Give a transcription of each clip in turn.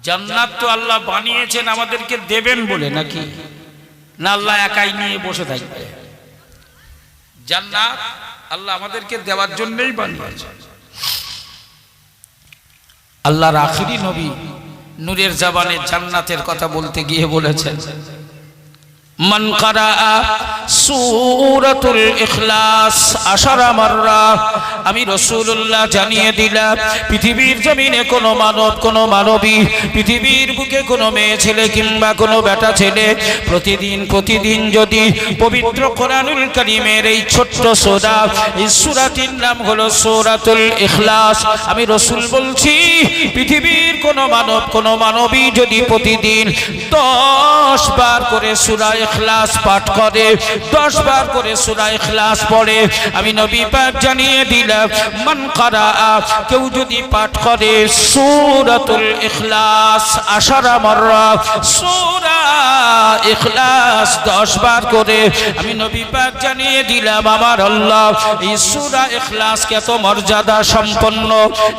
জান্নাত তো আল্লাহ বানিয়েছেন আমাদেরকে দেবেন বলে, নাকি না আল্লাহ একাই নিয়ে বসে থাকবে? জান্নাত আল্লাহ আমাদেরকে দেওয়ার জন্যই বানিয়েছেন। আল্লাহর আখিরি নবী নূরের জবানে জান্নাতের কথা বলতে গিয়ে বলেছেন, মান কারাআ সূরাতুল ইখলাস 10 মাররা। আমি রাসূলুল্লাহ জানিয়ে দিলাম, পৃথিবীর জমিনে কোনো মানব, কোনো মানবী, পৃথিবীর বুকে কোনো মেয়ে ছেলে কিংবা কোনো বেটা ছেলে প্রতিদিন যদি পবিত্র কোরআনুল কারীমের এই ছোট্ট সূরা, এই সূরাটির নাম হলো সূরাতুল ইখলাস, আমি রাসূল বলছি পৃথিবীর কোনো মানব, কোনো মানবী যদি প্রতিদিন 10 বার করে সূরা ইখলাস পাঠ করে, 10 বার করে সূরা ইখলাস পড়ে, আমি নবী পাক জানিয়ে দিলাম, মান কারাআ, কেউ যদি পাঠ করে সূরাতুল ইখলাস 10 মাররা, সূরা ইখলাস 10 বার করে, আমি নবী পাক জানিয়ে দিলাম আমার আল্লাহ এই সূরা ইখলাসকে এত মর্যাদা সম্পন্ন,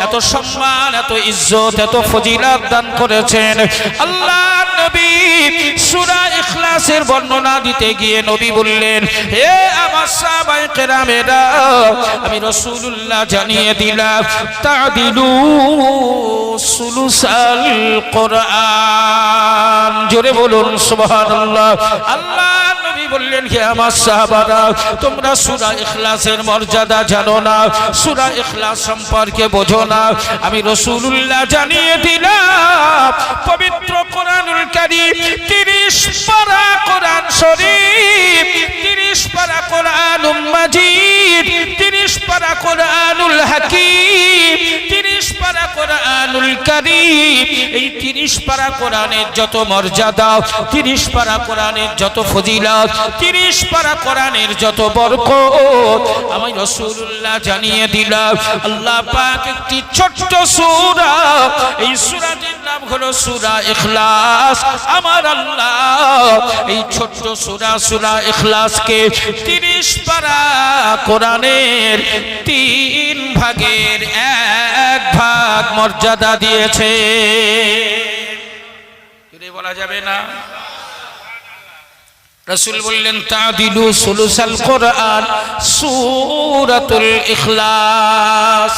এত সম্মান, এত ইজ্জত, এত ফজিলত দান করেছেন। আল্লাহ নবী সূরা ইখলাসের বর্ণনা দিতে গিয়ে নবী বললেন, হে আমার সাহাবায়ে কেরামেরা, আমি রাসূলুল্লাহ জানিয়ে দিলাম, তাদিলু সুলুসাল কোরআন। জোরে বলুন সুবহানাল্লাহ। আল্লাহ নবী বললেন, হে আমার সাহাবারা, তোমরা সূরা ইখলাসের মর্যাদা জানো না, সূরা ইখলাস সম্পর্কে বোঝো না। আমি রাসূলুল্লাহ জানিয়ে দিলাম, পবিত্র কোরআনুল কারীম 30 পারা কোরআন শরীফ, 30 পারা কোরআনুল মাজিদ, 30 পারা কোরআনুল হাকীম, 30 পারা কোরআনুল কারীম, এই 30 পারা কোরআনের যত মর্যাদা, 30 পারা কোরআনের যত ফজিলত, 30 পারা কোরআনের যত বরকত, আমি রাসূলুল্লাহ জানিয়ে দিলাম। আল্লাহ পাক একটি ছোট্ট সূরা, এই সূরাটির নাম হলো সূরা ইখলাস। আমার আল্লাহ এই ছোট্ট সূরা, সূরা ইখলাসকে 30 পারা কোরআনের 3 ভাগের 1 ভাগ মর্যাদা দিয়েছে। এটা বলা যাবে না? রাসূল বললেন, তাদিলু সুলুসাল কোরআন সূরাতুল ইখলাস।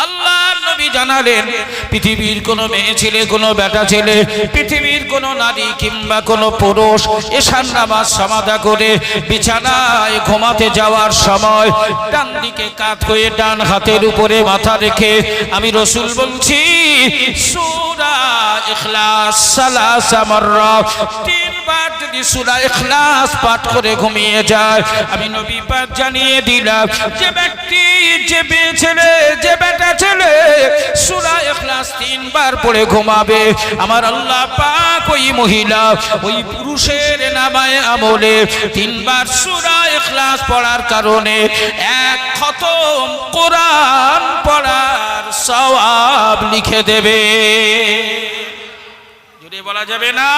আল্লাহ নবী জানালেন, পৃথিবীর কোনো মেয়ে ছেলে, কোনো বেটা ছেলে, পৃথিবীর কোনো নারী কিংবা কোনো পুরুষ এশার নামাজ সমাধা করে বিছানায় ঘুমাতে যাওয়ার সময় ডান দিকে কাত হয়ে ডান হাতের উপরে মাথা রেখে আমি রাসূল বলছি সূরা ইখলাস 3 মাররা, 3 বার যদি সূরা ইখলাস পাঠ করে ঘুমিয়ে যায়, আমি নবী পাক জানিয়ে দিলাম, যে ব্যক্তি, যে মেয়ে ছেলে, যে বেটা ছেলে সূরা ইখলাস 3 বার পড়ে ঘুমাবে, আমার আল্লাহ পাক ওই মহিলা, ওই পুরুষের নামায়ে আমলে 3 বার সূরা ইখলাস পড়ার কারণে 1 খতম কোরআন পড়ার সওয়াব লিখে দেবে। যদি বলা যাবে না?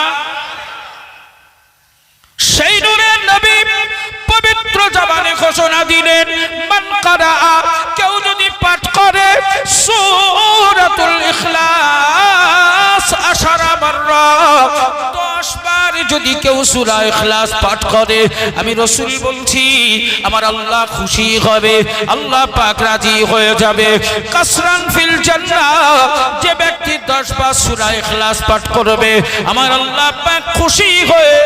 সেই নূরের নবী পবিত্র জবানে ঘোষণা দিলেন, মান কারাআ, কেউ যদি পাঠ করে সূরাতুল ইখলাস 10 মাররা, 10 বার যদি কেউ সূরা ইখলাস পাঠ করে, আমি রাসূল বলছি আমার আল্লাহ খুশি হবে, আল্লাহ পাক রাজি হয়ে যাবে। কাসরান ফিল জান্নাহ, যে ব্যক্তি 10 বার সূরা ইখলাস পাঠ করবে, আমার আল্লাহ পাক খুশি হয়ে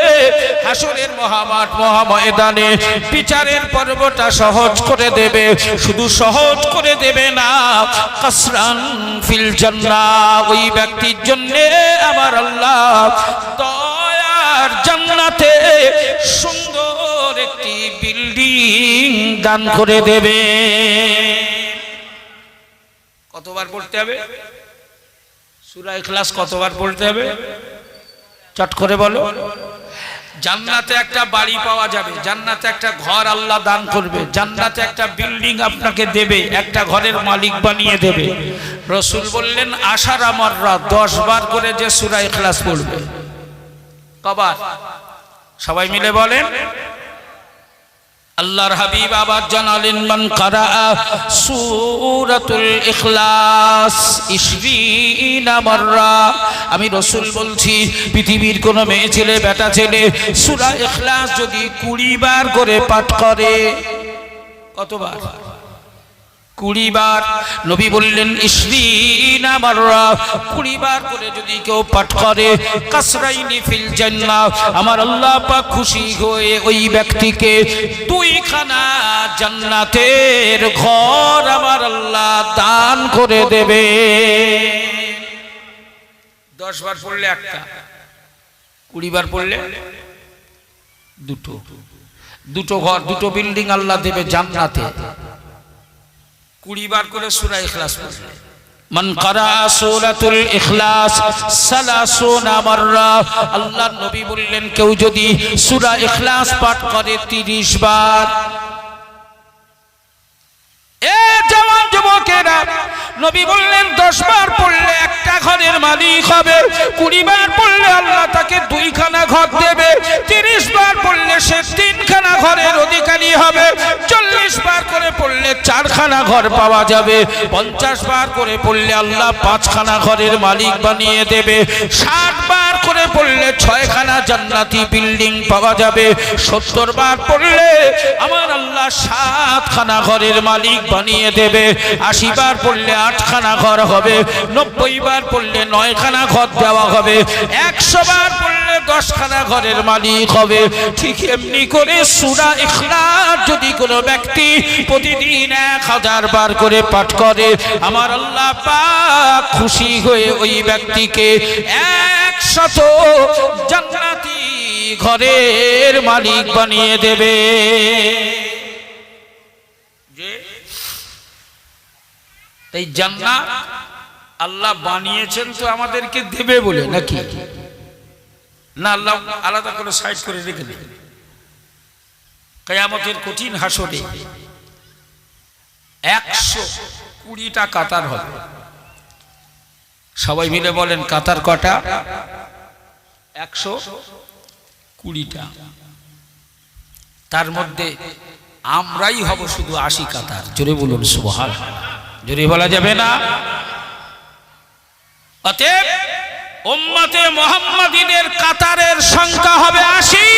হাসরের মহামাঠ, মহাময়দানে বিচারের পর্বটা সহজ করে দেবে। শুধু সহজ করে দেবে না, কাসরান ফিল জান্নাহ, ওই ব্যক্তির জন্য আমার আল্লাহ দয়ার জান্নাতে সুন্দর একটি বিল্ডিং দান করে দেবে। কতবার পড়তে হবে সূরা ইখলাস? কতবার পড়তে হবে? চট করে বলো। জান্নাতে একটা বাড়ি পাওয়া যাবে, জান্নাতে একটা ঘর আল্লাহ দান করবে, জান্নাতে একটা বিল্ডিং আপনাকে দেবে, একটা ঘরের মালিক বানিয়ে দেবে। রাসূল বললেন 10 মাররা, 10 বার করে যে সূরা ইখলাস পড়বে। কবার? সবাই মিলে বলেন। আল্লাহর হাবিব আবার জানালেন মান কারা সূরাতুল ইখলাস 20 মাররা। আমি রাসূল বলছি পৃথিবীর কোন মেয়ে ছেলে বেটা ছেলে সূরা ইখলাস যদি 20 বার করে পাঠ করে, কতবার? 20 বার। নবী বললেন 20 মাররা, 20 বার করে যদি কেউ পাঠ করে কাসরাইনি ফিল জান্নাহ, আমার আল্লাহ পাক খুশি হয়ে ওই ব্যক্তিকে 2খানা জান্নাতের ঘর আমার আল্লাহ দান করে দেবে। 10 বার পড়লে একটা, 20 বার পড়লে দুটো ঘর, দুটো বিল্ডিং আল্লাহ দেবে জান্নাতে। 20 বার করে সূরা ইখলাস পড়লে মান কারা সূরাতুল ইখলাস 30 মাররা। আল্লাহর নবী বললেন কেউ যদি সূরা ইখলাস পাঠ করে 30 বার, এ জওয়ান যুবকেরা, নবী বললেন 10 বার পড়লে একটা ঘরের মালিক হবে, 20 বার পড়লে আল্লাহ তাকে 2খানা ঘর দেবে, 30 বার পড়লে সে 3খানা ঘরের অধিকারী হবে, 40 বার করে পড়লে 4খানা ঘর পাওয়া যাবে, 50 বার করে পড়লে আল্লাহ 5খানা ঘরের মালিক বানিয়ে দেবে, 60 বার করে পড়লে 6খানা জান্নাতি বিল্ডিং পাওয়া যাবে, 70 বার পড়লে আমার আল্লাহ 7খানা ঘরের মালিক বানিয়ে দেবে, 80 বার পড়লে 8খানা ঘর হবে, 90 বার পড়লে 9খানা ঘর দেওয়া হবে, 100 বার পড়লে 10খানা ঘরের মালিক হবে। ঠিক এমনি করে সূরা ইখলাস যদি কোনো ব্যক্তি প্রতিদিন 1000 বার করে পাঠ করে, আমার আল্লাহ পাক খুশি হয়ে ওই ব্যক্তিকে 100 জান্নাতি ঘরের মালিক বানিয়ে দেবে। এই জান্নাত আল্লাহ বানিয়েছেন তো আমাদেরকে দেবে বলে নাকি? না, আল্লাহ আলাদা করে সাইড করে রেখে দেবে। কিয়ামতের কঠিন হাসরে 120টা কাতার হবে। সবাই মিলে বলেন কাতার কটা? 120টা। তার মধ্যে আমরাই হব শুধু 80 কাতার। জোরে বলুন সুবহানাল্লাহ। জোরে বলা যাবে না? অতএব উম্মতে মুহাম্মাদীদের কাতারের সংখ্যা হবে 80,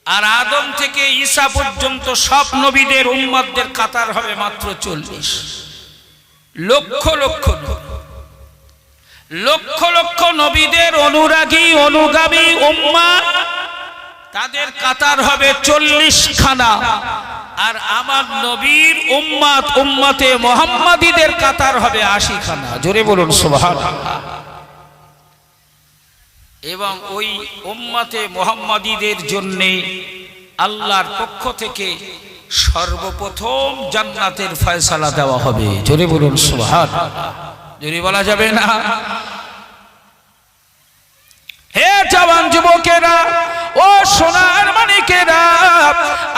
আর আদম থেকে ঈসা পর্যন্ত সব নবীদের উম্মতদের কাতার হবে মাত্র 40। লক্ষ লক্ষ লক্ষ লক্ষ নবীদের অনুরাগী অনুগামী উম্মাহ, তাদের কাতার হবে 40খানা, আর আমার নবীর উম্মত উম্মতে মুহাম্মাদীদের কাতার হবে 80খানা। জোরে বলুন সুবহানাল্লাহ। এবং ওই উম্মতে মুহাম্মাদীদের জন্য আল্লাহর পক্ষ থেকে সর্বপ্রথম জান্নাতের ফয়সালা দেওয়া হবে। জোরে বলুন সুবহানাল্লাহ। জোরে বলা যাবে না? হে জওয়ান যুবকেরা, ও সোনার মানিকেরা,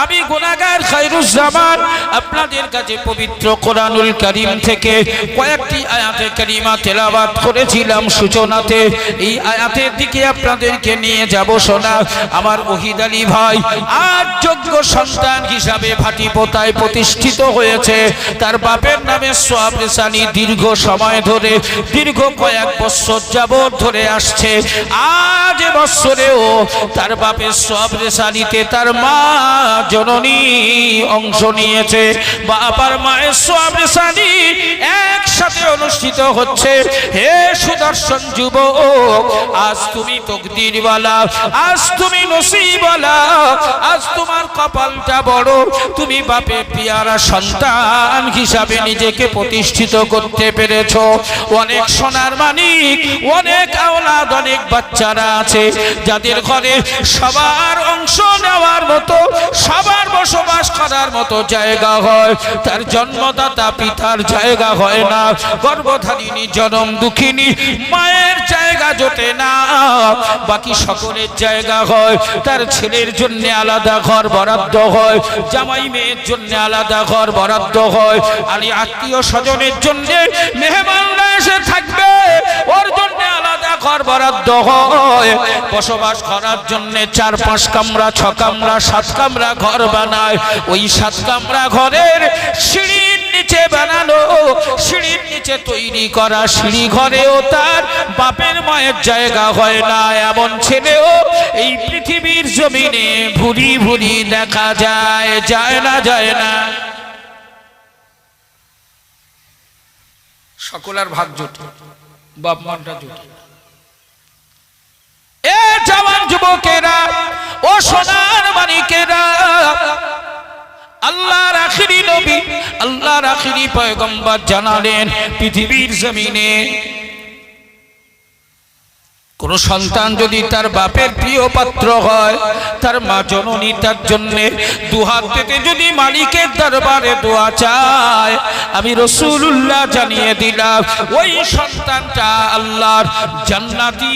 আমি গুনাহগার খায়রুজ্জামান আপনাদের কাছে পবিত্র কোরআনুল কারীম থেকে কয়েকটি আয়াতে কারিমা তেলাওয়াত করেছিলাম সূচনাতে। এই আয়াতের দিকে আপনাদেরকে নিয়ে যাব। শোনা আমার ওহিদ আলী ভাই আজ যোগ্য সন্তান হিসাবে ভাটিপোতায় প্রতিষ্ঠিত হয়েছে। তার বাপের নামে সোয়াব রেসানি দীর্ঘ সময় ধরে, দীর্ঘ কয়েক বছর যাবত ধরে আসছে। আজ বছরেও তার বাপের সোয়াব রেসানিতে তার মা জননী অংশ নিয়েছে। বাবার মায়ের সোয়াব রেসানি একসাথে অনুষ্ঠিত হচ্ছে। হে সুদর্শন যুবক, আজ তুমি তকদিরওয়ালা, আজ তুমি নসিবওয়ালা, আজ তোমার কপালটা বড়। তুমি বাপের পিয়ারা সন্তান হিসাবে নিজেকে প্রতিষ্ঠিত করতে পেরেছো। অনেক সোনার মানিক, অনেক আওলাদ, অনেক বাচ্চারা আছে যাদের ঘরে সবার অংশ নেওয়ার মতো, সবার বসবাস করার মতো জায়গা হয়, তার জন্মদাতা পিতার জায়গা হয় না। গর্ভধারিণী জনম দুঃখিনী মায়ের জায়গা জোটে না, বাকি সকলের জায়গা হয়। তার ছেলের জন্য আলাদা ঘর বরাদ্দ হয়, জামাই মেয়ের জন্য আলাদা ঘর বরাদ্দ হয়, আর আত্মীয় স্বজনের জন্য মেহমানরা এসে থাকবে ওর জন্য আলাদা ঘর বরাদ্দ হয়, বসবাস করার জন্য 4-5 কামরা 6 কামরা 7 কামরা ঘর বানায়। ওই 7 কামরা ঘরের সিঁড়ির নিচে বানানো, সিঁড়ির নিচে তৈরি করা সিঁড়ি ঘরেও তার বাপের মায়ের জায়গা হয় না। এমন ছেলেও এই পৃথিবীর জমিনে ভুরি ভুরি দেখা যায়, যায় না যায় না? সকলের ভাগ জোটে, বাপ মানটা জোটে। এ জওয়ান যুবকেরা, ও সোনার মানিকেরা, আল্লাহর আখিরি নবী, আল্লাহর আখিরি পয়গম্বর জানালেন পৃথিবীর জমিনে কোন সন্তান যদি তার বাপের প্রিয় পাত্র হয়, তার মা জননী তার জন্য দুহাত পেতে যদি মালিকের দরবারে দোয়া চায়, আমি রাসূলুল্লাহ জানিয়ে দিলাম ওই সন্তানটা আল্লাহর জান্নাতি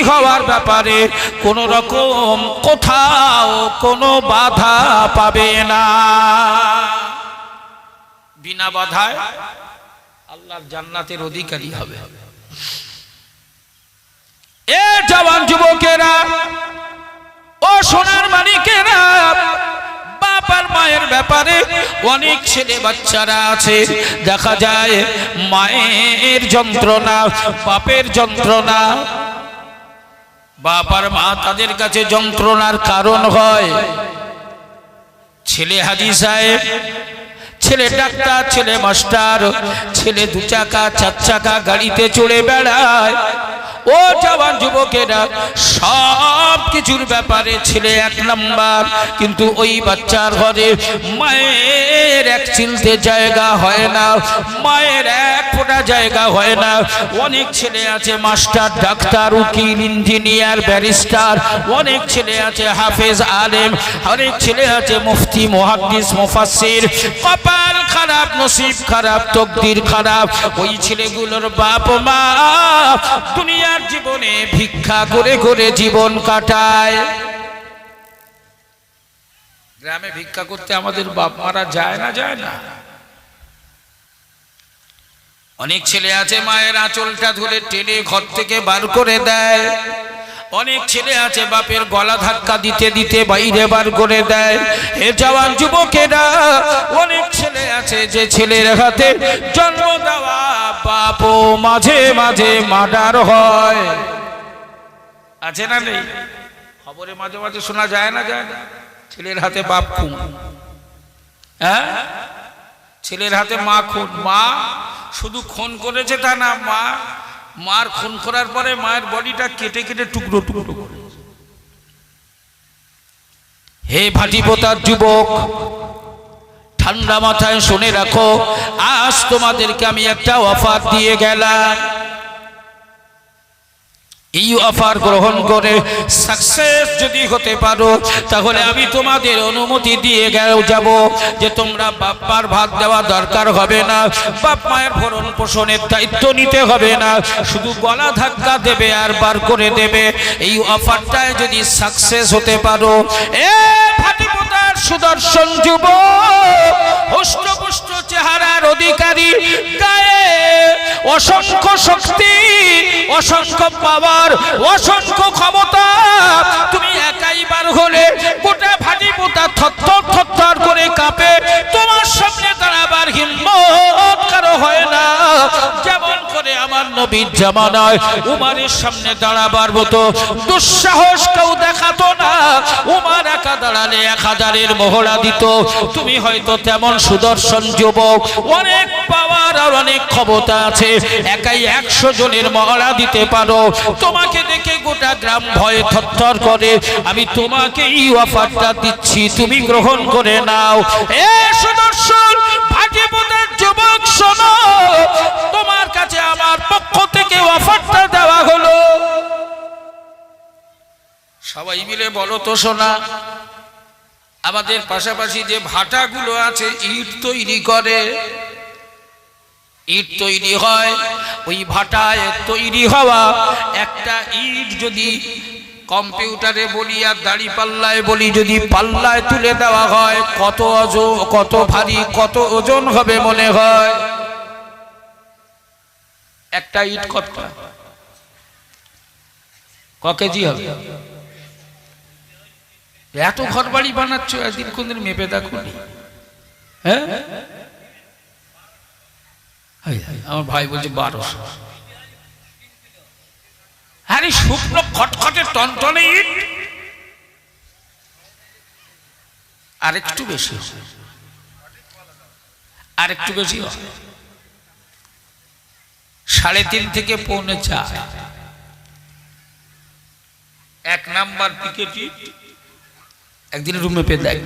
হওয়ার ব্যাপারে কোন রকম কোথাও কোনো বাধা পাবে না। বিনা বাধায় আল্লাহর জান্নাতের অধিকারী হবে। এ জওয়ান যুবকেরা, ও সোনার মানিকেরা, বাপ আর মায়ের ব্যাপারে অনেক ছেলে বাচ্চারা আছে, দেখা যায় মায়ের যন্ত্রণা, বাপের যন্ত্রণা, বাপ আর মা তাদের কাছে যন্ত্রণার কারণ হয়। ছেলে হাজী সাহেব, ছেলে ডাক্তার, ছেলে মাস্টার, ছেলে 2 চাকা 4 চাকা গাড়িতে চড়ে বেড়ায়। ও জওয়ান যুবকেরা, সব কিছুর ব্যাপারে ছেলে 1 নাম্বার, কিন্তু ওই বাচ্চার ঘরে মায়ের এক চিলতে জায়গা হয় না, মায়ের এক ফোঁটা জায়গা হয় না। অনেক ছেলে আছে মাস্টার, ডাক্তার, উকিল, ইঞ্জিনিয়ার, ব্যারিস্টার, অনেক ছেলে আছে হাফেজ, আলেম, অনেক ছেলে আছে মুফতি, মুহাদ্দিস, মুফাসসির। কপাল খারাপ, নসিব খারাপ, তকদির খারাপ। ওই ছেলেগুলোর বাপ মা দুনিয়ার জীবনে ভিক্ষা করে করে জীবন কাটায়। গ্রামে ভিক্ষা করতে আমাদের বাপ মারা যায় না, যায় না? অনেক ছেলে আছে মায়ের আঁচলটা ধরে টেনে ঘর থেকে বার করে দেয়। অনেক ছেলে আছে বাপের গলা ধাক্কা দিতে দিতে বাইরে বার করে দেয়। এ জওয়ান যুবকেরা, অনেক ছেলে আছে যে ছেলের হাতে জন্ম দেওয়া বাপও মাঝে মাঝে মার্ডার হয়। আছে না নেই? খবরে মাঝে মাঝে শোনা যায় না, যায় না? ছেলের হাতে বাপ খুন, হ্যাঁ, ছেলের হাতে মা খুন। মা শুধু খুন করেছে তা না, মার খুন করার পরে মায়ের বডিটা কেটে কেটে টুকরো টুকরো করে। হে ভাটিপোতার যুবক, ঠান্ডা মাথায় শুনে রাখো, আজ তোমাদেরকে আমি একটা অফার দিয়ে গেলাম। এই অফার গ্রহণ করে সাকসেস যদি হতে পারো, তাহলে আমি তোমাদের অনুমতি দিয়ে যাব যে তোমরা বাপ মার ভাত দেওয়া দরকার হবে না, বাপ মায়ের ভরণ পোষণের দায়িত্ব নিতে হবে না, শুধু গলা ধাক্কা দেবে আর বার করে দেবে। এই অফারটায় যদি সাকসেস হতে পারো, এ ভাটিপোতার সুদর্শন যুবক, হৃষ্টপুষ্ট চেহারার অধিকারী, গায়ে অসংখ্য শক্তি, অসংখ্য পাওয়ার, অসংখ্য ক্ষমতা, তুমি একাই বার হলে গোটা ভাটিপোতা থরথর থরথর করে কাঁপে। তোমার সামনে দাঁড়াবার হিম্মত কারো হয় না। যেমন করে আমার নবীর জামানায় উমারের সামনে দাঁড়াবার মতো দুঃসাহস কেউ দেখাতো না। উমার একা দাঁড়ালে 1000-এর মহড়া দিত। তুমি হয়তো তেমন সুদর্শন যুবক, অনেক পাওয়ার আর অনেক ক্ষমতা আছে, একাই 100 জনের মহড়া দিতে পারো। তোমাকে দেখে গোটা গ্রাম ভয়ে থরথর করে। আমি তোমাকে এই অফারটা দিচ্ছি, তুমি গ্রহণ করে নাও। এ সুদর্শন ভাটিপোতার যুবক, শোনো, তোমার কাছে আমার পক্ষ থেকে অফারটা দেওয়া হলো। সবাই মিলে বলো তো শোনা, আমাদের পাশাপাশি যে ভাটাগুলো আছে ইট তৈরি করে, ইট তৈরি হয়, ওই ভাটায় তৈরি হওয়া একটা ইট যদি কম্পিউটারে বলি আর দাড়ি পাল্লায় বলি, যদি পাল্লায় তুলে দেওয়া হয়, কত ওজন, কত ভারী, কত ওজন হবে মনে হয়? একটা ইট কতটা? ক কেজি হবে? এত ঘর বাড়ি বানাচ্ছ, একদিন কোনদিন মেপে দেখো? হ্যাঁ, আমার ভাই বলছে 1200। আরে শুকনো খটখটে টনটনে ইট আরেকটু বেশি, আরেকটু বেশি, 3.5 থেকে 4.25। 1 নাম্বার পিকেটি একদিন রুমে পেয়ে দেখ,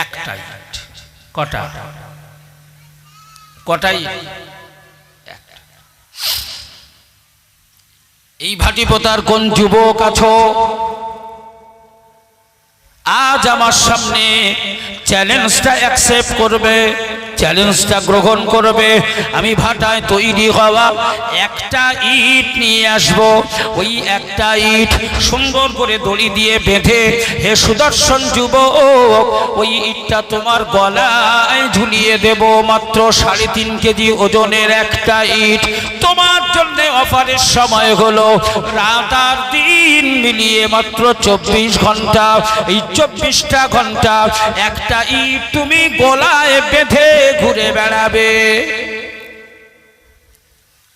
একটা ইট কটা, কটাই। এই ভাটিপোতার কোন যুবক আছো আজ আমার সামনে চ্যালেঞ্জটা অ্যাকসেপ্ট করবে, চ্যালেঞ্জটা গ্রহণ করবে? আমি ভাটায় তৈরি হওয়া একটা ইট নিয়ে আসব, ওই একটা ইট সুন্দর করে দড়ি দিয়ে বেঁধে, হে সুদর্শন যুবক, ওই ইটটা তোমার গলায় ঝুলিয়ে দেব। মাত্র 3.5 কেজি ওজনের একটা ইট তোমার জন্য অফারের সময় হলো রাত আর দিন মিলিয়ে মাত্র 24 ঘন্টা। এই 24টা ঘন্টা একটা ইট তুমি গলায় বেঁধে ঘুরে বেড়াবে।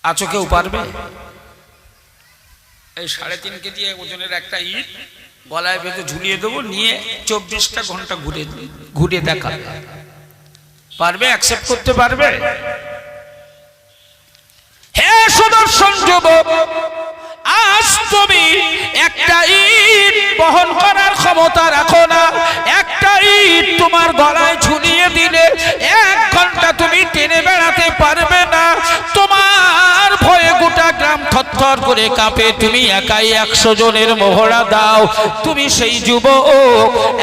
আছো কেউ পারবে? এই 3.5 কেজি ওজনের একটা ইট গলায় বেঁধে ঝুলিয়ে দেবো, নিয়ে 24টা ঘন্টা ঘুরে ঘুরে দেখা পারবে? অ্যাকসেপ্ট করতে পারবে? হে সুদর্শন যুবক, আজ তুমি একটা ইট বহন করার ক্ষমতা রাখো না। একটা ইট তোমার গলায় ঝুলিয়ে দিলে 1 ঘন্টা তুমি টেনে বেড়াতে পারবে না। তোমার ভয়ে গোটা গ্রাম থরথর করে কাঁপে। তুমি একাই 100 জনের মহড়া দাও। তুমি সেই যুবক,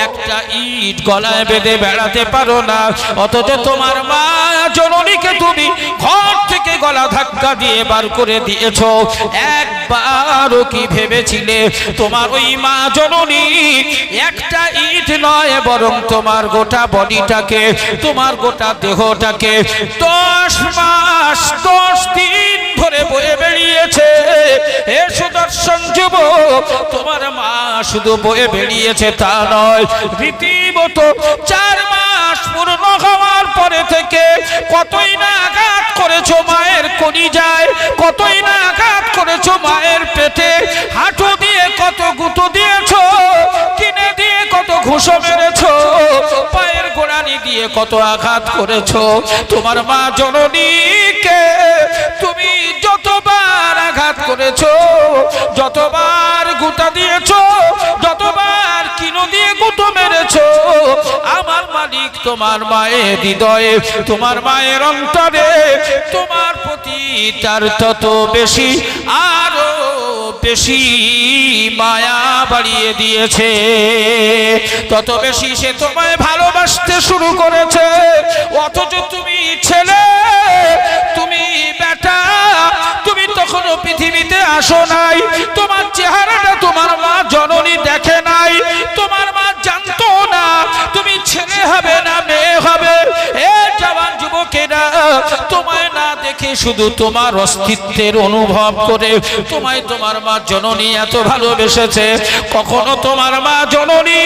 একটা ইট গলায় বেঁধে বেড়াতে পারো না, অথচ তোমার মা জননীকে তুমি ঘর থেকে গলা ধাক্কা দিয়ে বার করে দিয়েছো। একবারও কি ভেবেছিলে তোমার ওই মা জননী একটা ইট নয়, বরং তোমার গোটা বডিটাকে, তোমার গোটা দেহটাকে 10 মাস 10 দিন ধরে বয়ে বেরিয়েছে? হে সুদর্শন যুবক, তোমার মা শুধু বয়ে বেরিয়েছে তা নয়, রীতিমতো 4 মাস পূর্ণ হওয়ার পরে থেকে কতই না আঘাত করেছো মায়ের কলিজায়, কতই না আঘাত করেছো মায়ের পেটে, হাঁটু দিয়ে কত গুঁতো দিয়েছো, কিনে দিয়ে কত ঘুষো মেরেছো, পায়ের গোড়ানি দিয়ে কত আঘাত করেছো। তোমার মা জননীকে তুমি যতবার আঘাত করেছো, যতবার গুঁতা দিয়েছো, যতবার কিনো দিয়ে গুঁতো মেরেছো, আমার মালিক তোমার মায়ের হৃদয়ে, তোমার মায়ের অন্তরে তোমার প্রতি তার তত বেশি, আরো বেশি মায়া বাড়িয়ে দিয়েছে, তত বেশি সে তোমায় ভালোবাসতে শুরু করেছে। অথচ তুমি ছেলে, তুমি বেটা, তুমি তখনও পৃথিবীতে আসো নাই, তোমার চেহারাটা তোমার মা জননী দেখে নাই, তোমার মা জানতো না তুমি ছেলে হবে না মেয়ে হবে। এ জওয়ান যুবকেরা, তোমায় না দেখে শুধু তোমার অস্তিত্বের অনুভব করে তোমায় তোমার মা জননী এত ভালোবেসেছে। কখনো তোমার মা জননী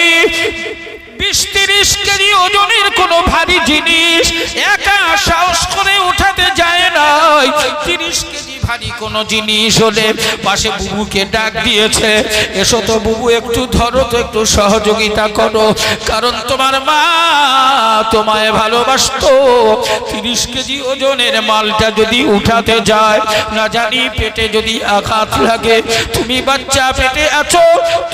20-30 কেজি ওজনের কোনো ভারী জিনিস একা সাহস করে উঠাতে যায় না। 30 কেজি ভারী কোনো জিনিস হলে পাশে বুবুকে ডাক দিয়েছে, এসো তো বুবু, একটু ধরো তো, একটু সহযোগিতা করো। কারণ তোমার মা তোমায় ভালোবাসতো। 30 কেজি ওজনের মালটা যদি উঠাতে যায়, না জানি পেটে যদি আঘাত লাগে, তুমি বাচ্চা পেটে আছো,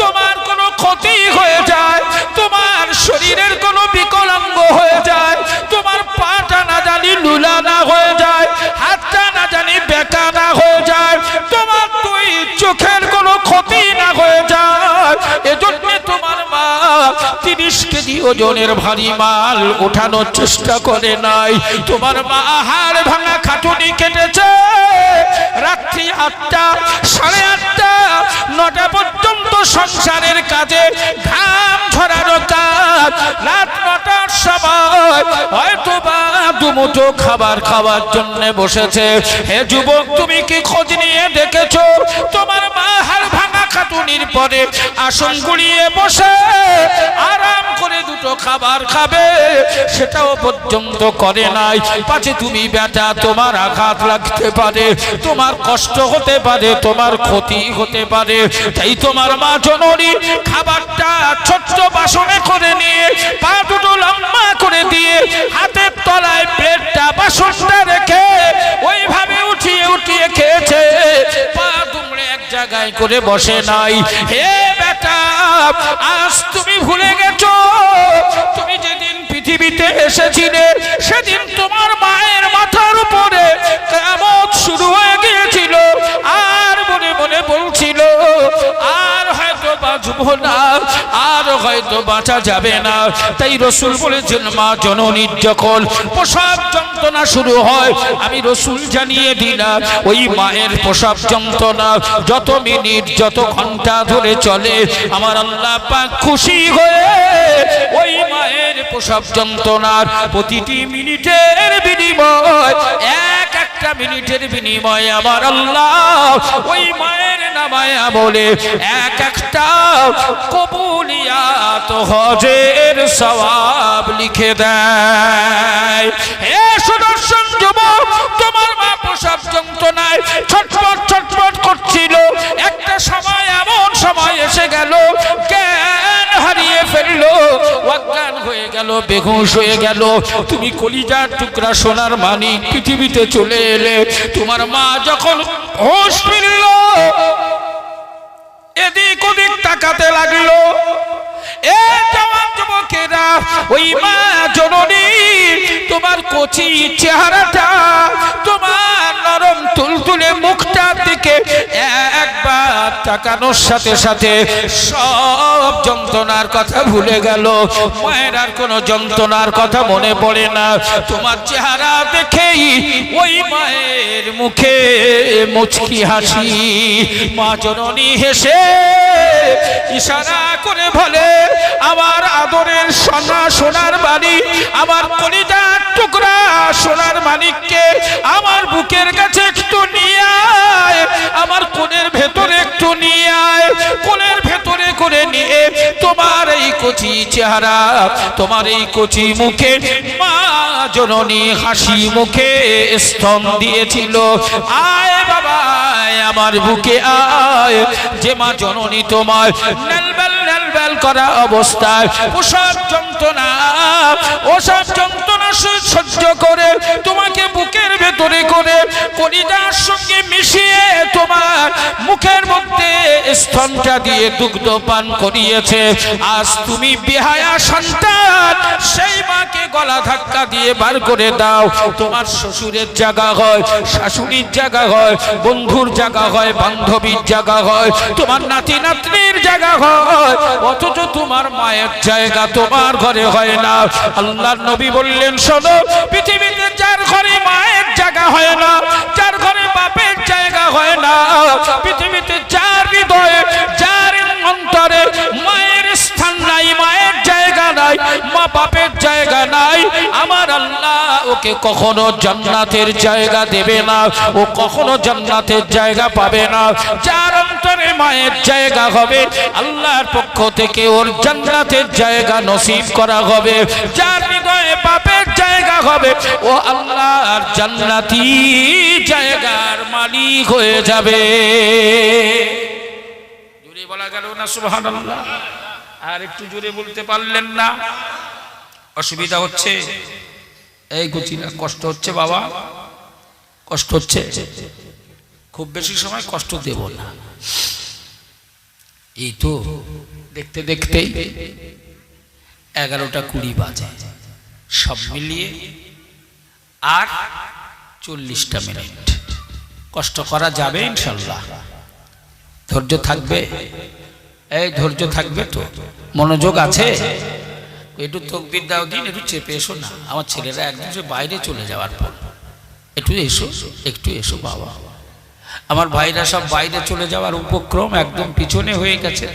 তোমার কোনো ক্ষতি হয়ে যায়, তোমার শরীরের কোনো বিকলাঙ্গ হয়ে যায়, তোমার পাটা না জানি লুলা না হয়ে যায়, হাতটা না জানি বেকা না হয়ে যায়, তোমার 2 চোখের কোনো ক্ষতি না হয়ে যায়, এজন্য তোমার মা 30 কেজি ওজনের ভারী মাল ওঠানোর চেষ্টা করে নাই। তোমার মা হাড় ভাঙা খাটুনি কেটেছে। রাত্রি 8টা, 8:30, 9টা পর্যন্ত সংসারের কাজে ঘাম ঝরানো কাজ। রাত 9টার সময় নয়, হয়তো বা দুমুঠো খাবার খাওয়ার জন্য বসেছে। হে যুবক, তুমি কি খোঁজ নিয়ে দেখেছো তোমার মা হাড় ভাঙা খাটুনির পরে আসন গুড়িয়ে বসে আরাম করে দুটো খাবার খাবে, সেটাও পর্যন্ত করে নাই। পাছে তুমি বেটা, তোমার আঘাত লাগতে পারে, তোমার কষ্ট হতে পারে, তোমার ক্ষতি হতে পারে। তাই তোমার মা জননী খাবারটা ছোট্ট বাসনে করে নিয়ে পা দুটো লম্বা করে দিয়ে হাতের তলায় প্লেটটা বাসনটা রেখে ওইভাবে উঠিয়ে উঠিয়ে খেয়েছে, পা দুমড়ে এক জায়গায় করে বসে নাই। হে বেটা, আজ তুমি ভুলে গেছো তুমি যেদিন পৃথিবীতে এসেছিলে সেদিন তোমার মায়ের মাথার উপরে কিয়ামত শুরু হয়ে গিয়েছিল, আর মনে মনে বলছিল আর হয়তো বাঁচবো না, আর হয়তো বাঁচা যাবে না। তাই রাসূল বলেছেন, মা জননীর যখন প্রসব যন্ত্রণা শুরু হয়, আমি রাসূল জানিয়ে দিলাম ওই মায়ের প্রসব যন্ত্রণা যত মিনিট যত ঘন্টা ধরে চলে, আমার আল্লাহ পাক খুশি হয়ে ওই মায়ের প্রসব যন্ত্রণার প্রতিটি মিনিটের বিনিময়, এক একটা মিনিটের বিনিময়ে আমার আল্লাহ ওই মায়ের নামায় বলে এক একটা কবুলিয়াত হজের সওয়াব লিখে দেয়। হে সুদর্শন যুবক, তোমার মা প্রসব যন্ত্রণায় ছটফট ছটফট করছিল, একটা সময় এমন সময় এসে গেল জ্ঞান হারিয়ে ফেললো, অজ্ঞান হয়ে গেল, বেহুশ হয়ে গেল। তুমি কলিজার টুকরা সোনার মানিক পৃথিবীতে চলে এলে, তোমার মা যখন হোশ ফিরল এদিক ওদিক তাকাতে লাগলো। এ জওয়ান যুবকেরা, ওই মা জননী তোমার কচি চেহারাটা, তোমার নরম তুলতুলে মুখটার দিকে একবার তাকানোর সাথে সাথে সব যন্ত্রণার কথা ভুলে গেল, মায়ের আর কোনো যন্ত্রণার কথা মনে পড়ে না। তোমার চেহারা দেখেই ওই মায়ের মুখে মুচকি হাসি। মা জননী হেসে ইশারা করে বলে, আমার আদরের সোনা সোনার বাড়ি, আমার কলিজার টুকরা সোনার মানিককে আমার বুকের কাছে একটু নিয়ে আয়, আমার কোলের ভেতরে একটু নিয়ে আয়। কোলের ভেতরে করে নিয়ে তোমার এই কচি চেহারা, তোমার এই কচি মুখে মা জননী হাসি মুখে স্তন দিয়েছিল। আয় বাবা, আমার বুকে আয়। যে মা জননী তোমার নেলবেল নেলবেল করা অবস্থায় প্রসব যন্ত্রণা, ওসব যন্ত্রণা সহ্য করে তোমাকে বুকের ভেতরে করে কলিজার সঙ্গে মিশিয়ে তোমার মুখের মধ্যে স্তনটা দিয়ে দুগ্ধ পান করিয়েছে, আজ তুমি বেহায়া সন্তান, সেই মাকে গলা ধাক্কা দিয়ে বার করে দাও। তোমার শ্বশুরের জায়গা হয়, শাশুড়ির জায়গা হয়, বন্ধুর জায়গা হয়, বান্ধবীর জায়গা হয়, তোমার নাতি নাতনির জায়গা হয়, অথচ তোমার মায়ের জায়গা তোমার ঘরে হয় না। আল্লাহর নবী বললেন, শোনো, পৃথিবীতে যার ঘরে মায়ের জায়গা হয় না, যার ঘরে বাপের জায়গা হয় না, পৃথিবীতে যার হৃদয়ে যার অন্তরে মায়ের স্থান নাই, মায়ের জায়গা নাই, মা বাপের জায়গা নাই, আমার আল্লাহ ওকে কখনো জান্নাতের জায়গা দেবে না, ও কখনো জান্নাতের জায়গা পাবে না। যার অন্তরে মায়ের জায়গা হবে, আল্লাহর পক্ষ থেকে ওর জান্নাতের জায়গা নসিব করা হবে। যার হৃদয়ে বাপের জায়গা হবে, ও আল্লাহর জান্নাতি জায়গার মালিক হয়ে যাবে। জোরে বলা গেল না সুবহানাল্লাহ? আর একটু জোরে বলতে পারলেন না? অসুবিধা হচ্ছে? এই গুছিনা কষ্ট হচ্ছে বাবা, কষ্ট হচ্ছে? খুব বেশি সময় কষ্ট দেব না। এই তো দেখতে দেখতেই 11:20 বাজে, সব মিলিয়ে আর 40টা মিনিট। কষ্ট করা যাবে ইনশাল্লাহ? ধৈর্য থাকবে? এই ধৈর্য থাকবে তো? মনোযোগ আছে? একটু তকবীর দাও দিন, একটু চেপে এসো না। আমার ছেলেরা একদম বাইরে চলে যাওয়ার পর একটু এসো, একটু এসো বাবা। আমার ভাইরা সব বাইরে চলে যাওয়ার উপক্রম, একদম পিছনে হয়ে গেছে,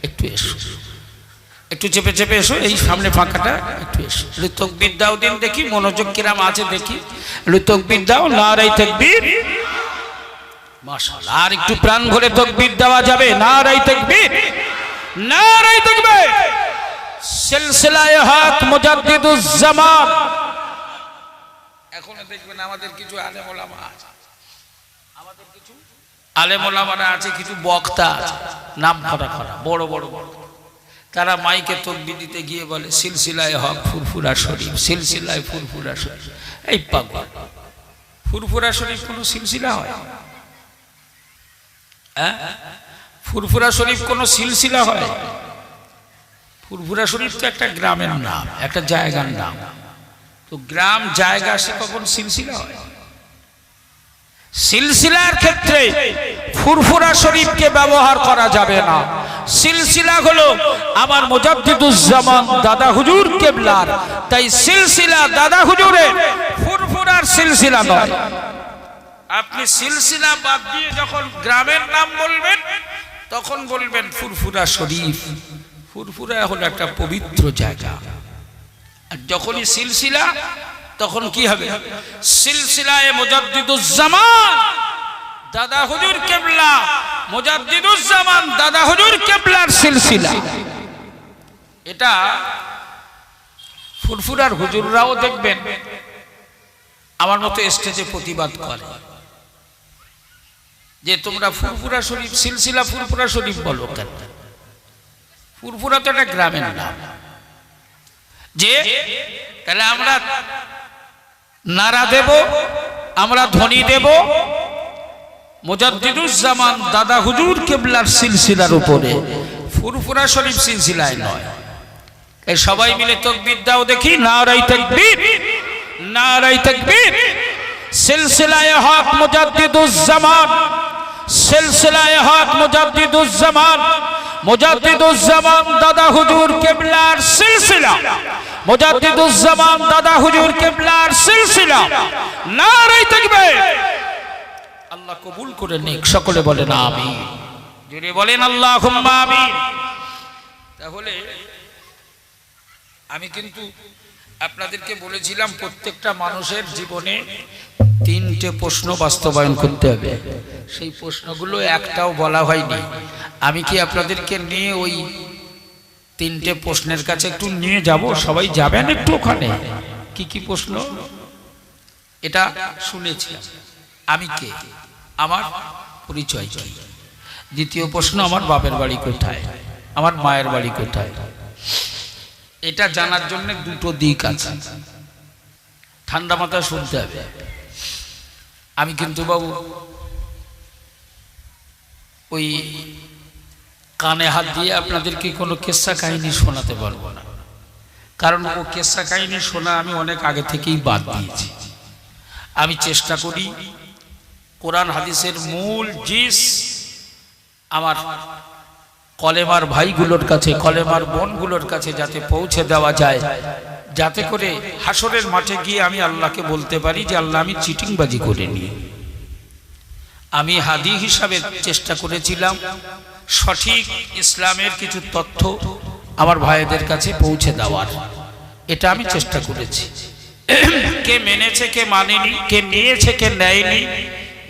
একটু এসো। একটু চেপে চেপে এসো, এই সামনে ফাঁকাটা একটু এসো, একটু তাকবীর দাও দিন দেখি, মনোযোগ কিরাম আছে দেখি, একটু তাকবীর দাও, নারায়ে তাকবীর, মাশাআল্লাহ। আর একটু প্রাণ ভরে তাকবীর দেওয়া যাবে, নারায়ে তাকবীর, নারায়ে তাকবীর। সিলসিলায়ে হক মুজাদ্দিদুজ জামান। এখনো দেখবেন আমাদের কিছু আলেম ওলামা আছে, আমাদের কিছু আলেম ওলামারা আছে, কিছু বক্তা আছে নাম করা করা বড় বড় বড়, তারা মাইকে তাকবীর দিতে গিয়ে বলে সিলসিলায়ে হক ফুরফুরা শরীফ, সিলসিলায়ে ফুরফুরা শরীফ। এই পাগল, ফুরফুরা শরীফ কোন সিলসিলা হয়? হ্যাঁ, ফুরফুরা শরীফ কোন সিলসিলা হয়? ফুরফুরা শরীফ তো একটা গ্রামের নাম, একটা জায়গার নাম। তো গ্রাম জায়গা সে কখন সিলসিলা হয়? সিলসিলার ক্ষেত্রে ফুরফুরা শরীফকে ব্যবহার করা যাবে না। সিলসিলা হলো আমার মুজাদ্দিদুজ জামান দাদা হুজুর কেবলার, তাই সিলসিলা দাদা হুজুরের, ফুরফুরার সিলসিলা নয়। আপনি সিলসিলা বাদ দিয়ে যখন গ্রামের নাম বলবেন তখন বলবেন ফুরফুরা শরীফ। ফুরফুরা হলো একটা পবিত্র জায়গা। আর যখনই সিলসিলা তখন কি হবে? সিলসিলায়ে মুজাদ্দিদুজ জামান দাদা হুজুর কেবলা, মুজাদ্দিদুজ জামান দাদা হুজুর কেবলার সিলসিলা। এটা ফুরফুরার হুজুররাও দেখবেন আমার মতো স্টেজে প্রতিবাদ করে যে তোমরা ফুরফুরা শরীফ সিলসিলা ফুরফুরা শরীফ বলো কেন? ফুরফুরা তো একটা গ্রামের নাম। যে তাহলে আমরা নারা দেব, আমরা ধ্বনি দেব মুজাদ্দিদুজ জামান দাদা হুজুর কেবলার সিলসিলার উপরে, ফুরফুরা শরীফ সিলসিলায় নয়। এই সবাই মিলে তাকবীর দাও দেখি, নারায়ে তাকবীর, নারায়ে তাকবীর। সিলসিলায়ে হক মুজাদ্দিদুজ জামান, সিলসিলায়ে হক মুজাদ্দিদুজ জামান, মুজাদ্দিদুজ জামান দাদা হুজুর কেবলার সিলসিলা, মুজাদ্দিদুজ জামান দাদা হুজুর কেবলার সিলসিলা। নারায়ে তাকবীর। আল্লাহ কবুল করে নিক, সকলে বলেন আমিন, জোরে বলেন আল্লাহুম্মা আমিন। তাহলে আমি কিন্তু আপনাদেরকে বলেছিলাম প্রত্যেকটা মানুষের জীবনে তিনটে প্রশ্ন বাস্তবায়ন করতে হবে। সেই প্রশ্নগুলো একটাও বলা হয়নি। আমি কি আপনাদেরকে নিয়ে ওই তিনটে প্রশ্নের কাছে একটু নিয়ে যাব? সবাই যাবেন একটু ওখানে? কি কি প্রশ্ন এটা শুনেছি। আমি কে, আমার পরিচয় কি, দ্বিতীয় প্রশ্ন আমার বাপের বাড়ি কোথায়, আমার মায়ের বাড়ি কোথায়। এটা জানার জন্য দুটো দিক আছে, ঠান্ডা মাথায় শুনতে হবে। আমি কিন্তু বাবু ওই কানে হাত দিয়ে আপনাদেরকে কোনো কিস্সা কাহিনী শোনাতে পারবো না, কারণ ও কিস্সা কাহিনী শোনা আমি অনেক আগে থেকেই বাদ দিয়েছি। আমি চেষ্টা করি কোরআন হাদিসের মূল জিস আমার কলেমার ভাইগুলোর কাছে, কলেমার বোনগুলোর কাছে যাতে পৌঁছে দেওয়া যায়, যাতে করে হাসরের মাঠে গিয়ে আমি আল্লাহকে বলতে পারি যে আল্লাহ আমি চিটিংবাজি করিনি। আমি হাদি হিসাবে চেষ্টা করেছিলাম সঠিক ইসলামের কিছু তথ্য আমার ভাইদের কাছে পৌঁছে দেওয়ার, এটা আমি চেষ্টা করেছি। কে মেনেছে কে মানেনি, কে নিয়েছে কে নেয়নি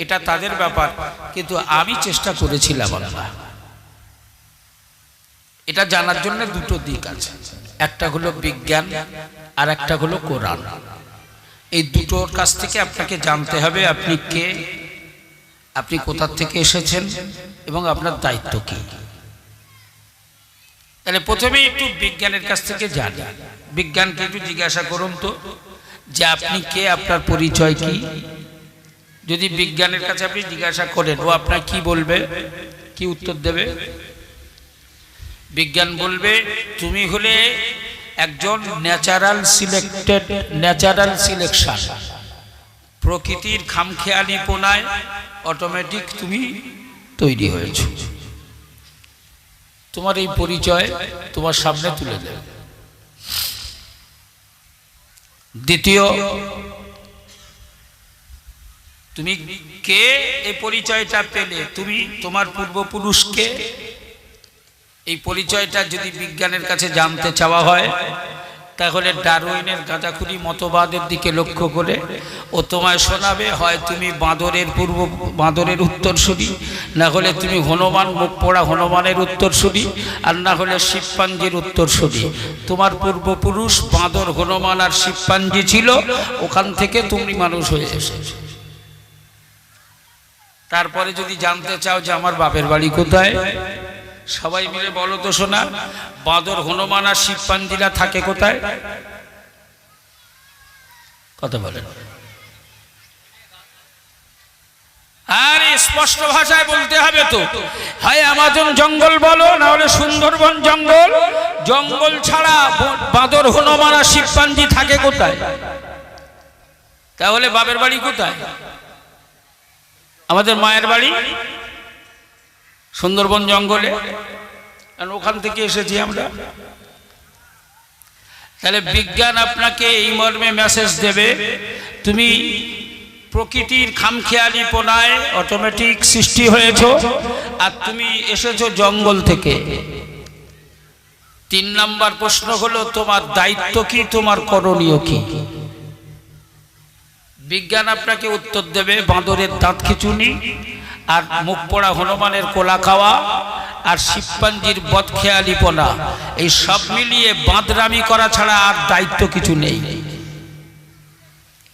এটা তাদের ব্যাপার, কিন্তু আমি চেষ্টা করেছিলাম। আল্লাহ এটা জানার জন্য দুটো দিক আছে, একটা হলো বিজ্ঞান আর একটা হলো কোরআন। এই দুটোর কাছ থেকে আপনাকে জানতে হবে আপনি কে, আপনি কোথা থেকে এসেছেন এবং আপনার দায়িত্ব কি। তাহলে প্রথমে একটু বিজ্ঞানের কাছ থেকে জানি। বিজ্ঞানকে একটু জিজ্ঞাসা করুন তো যে আপনি কে, আপনার পরিচয় কি। যদি বিজ্ঞানের কাছে আপনি জিজ্ঞাসা করেন ও আপনার কি বলবে, কি উত্তর দেবে? বিজ্ঞান বলবে তুমি হলে একজন ন্যাচারাল সিলেকশন, প্রকৃতির খামখেয়ালিপনায় অটোমেটিক তুমি তৈরি হয়েছ। তোমার এই পরিচয় তোমার সামনে তুলে দেবে। দ্বিতীয়, তুমি কে এই পরিচয়টা পেলে, তুমি তোমার পূর্বপুরুষকে এই পরিচয়টা যদি বিজ্ঞানের কাছে জানতে চাওয়া হয় তাহলে ডারউইনের গাঁজাখুরি মতবাদের দিকে লক্ষ্য করে ও তোমায় শোনাবে, হয় তুমি বাঁদরের উত্তরসূরি, না হলে তুমি হনুমান, মুখ পড়া হনুমানের উত্তরসূরি, আর না হলে শিবপাঞ্জির উত্তরসূরি। তোমার পূর্বপুরুষ বাঁদর, হনুমান আর শিবপাঞ্জি ছিল, ওখান থেকে তুমি মানুষ হয়ে এসেছো। তারপরে যদি জানতে চাও যে আমার বাপের বাড়ি কোথায়, সবাই মিলে বলো তো শোনা, বাঁদর, হনুমান আর শিবপাঞ্জিরা থাকে কোথায়? কথা বলেন। আর স্পষ্ট ভাষায় বলতে হবে তো, হয় আমাজন জঙ্গল বলো, না হলে সুন্দরবন জঙ্গল। জঙ্গল ছাড়া বাঁদর, হনুমান আর শিবপাঞ্জি থাকে কোথায়? তাহলে বাপের বাড়ি কোথায়? আমাদের মায়ের বাড়ি সুন্দরবন জঙ্গলে, আর ওখান থেকে এসেছি আমরা। তাহলে বিজ্ঞান আপনাকে এই মর্মে মেসেজ দেবে, তুমি প্রকৃতির খামখেয়ালিপনায় অটোমেটিক সৃষ্টি হয়েছো, আর তুমি এসেছো জঙ্গল থেকে। 3 নম্বর প্রশ্ন হলো, তোমার দায়িত্ব কি, তোমার করণীয় কি? বিজ্ঞান আপনাকে উত্তর দেবে, বাঁদরের দাঁত খিচুনি, আর মুখ পড়া হনুমানের কোলা খাওয়া, আর শিবপাঞ্জির বদখেয়ালিপনা, এই সব মিলিয়ে বাঁদরামি করা ছাড়া আর দায়িত্ব কিছু নেই।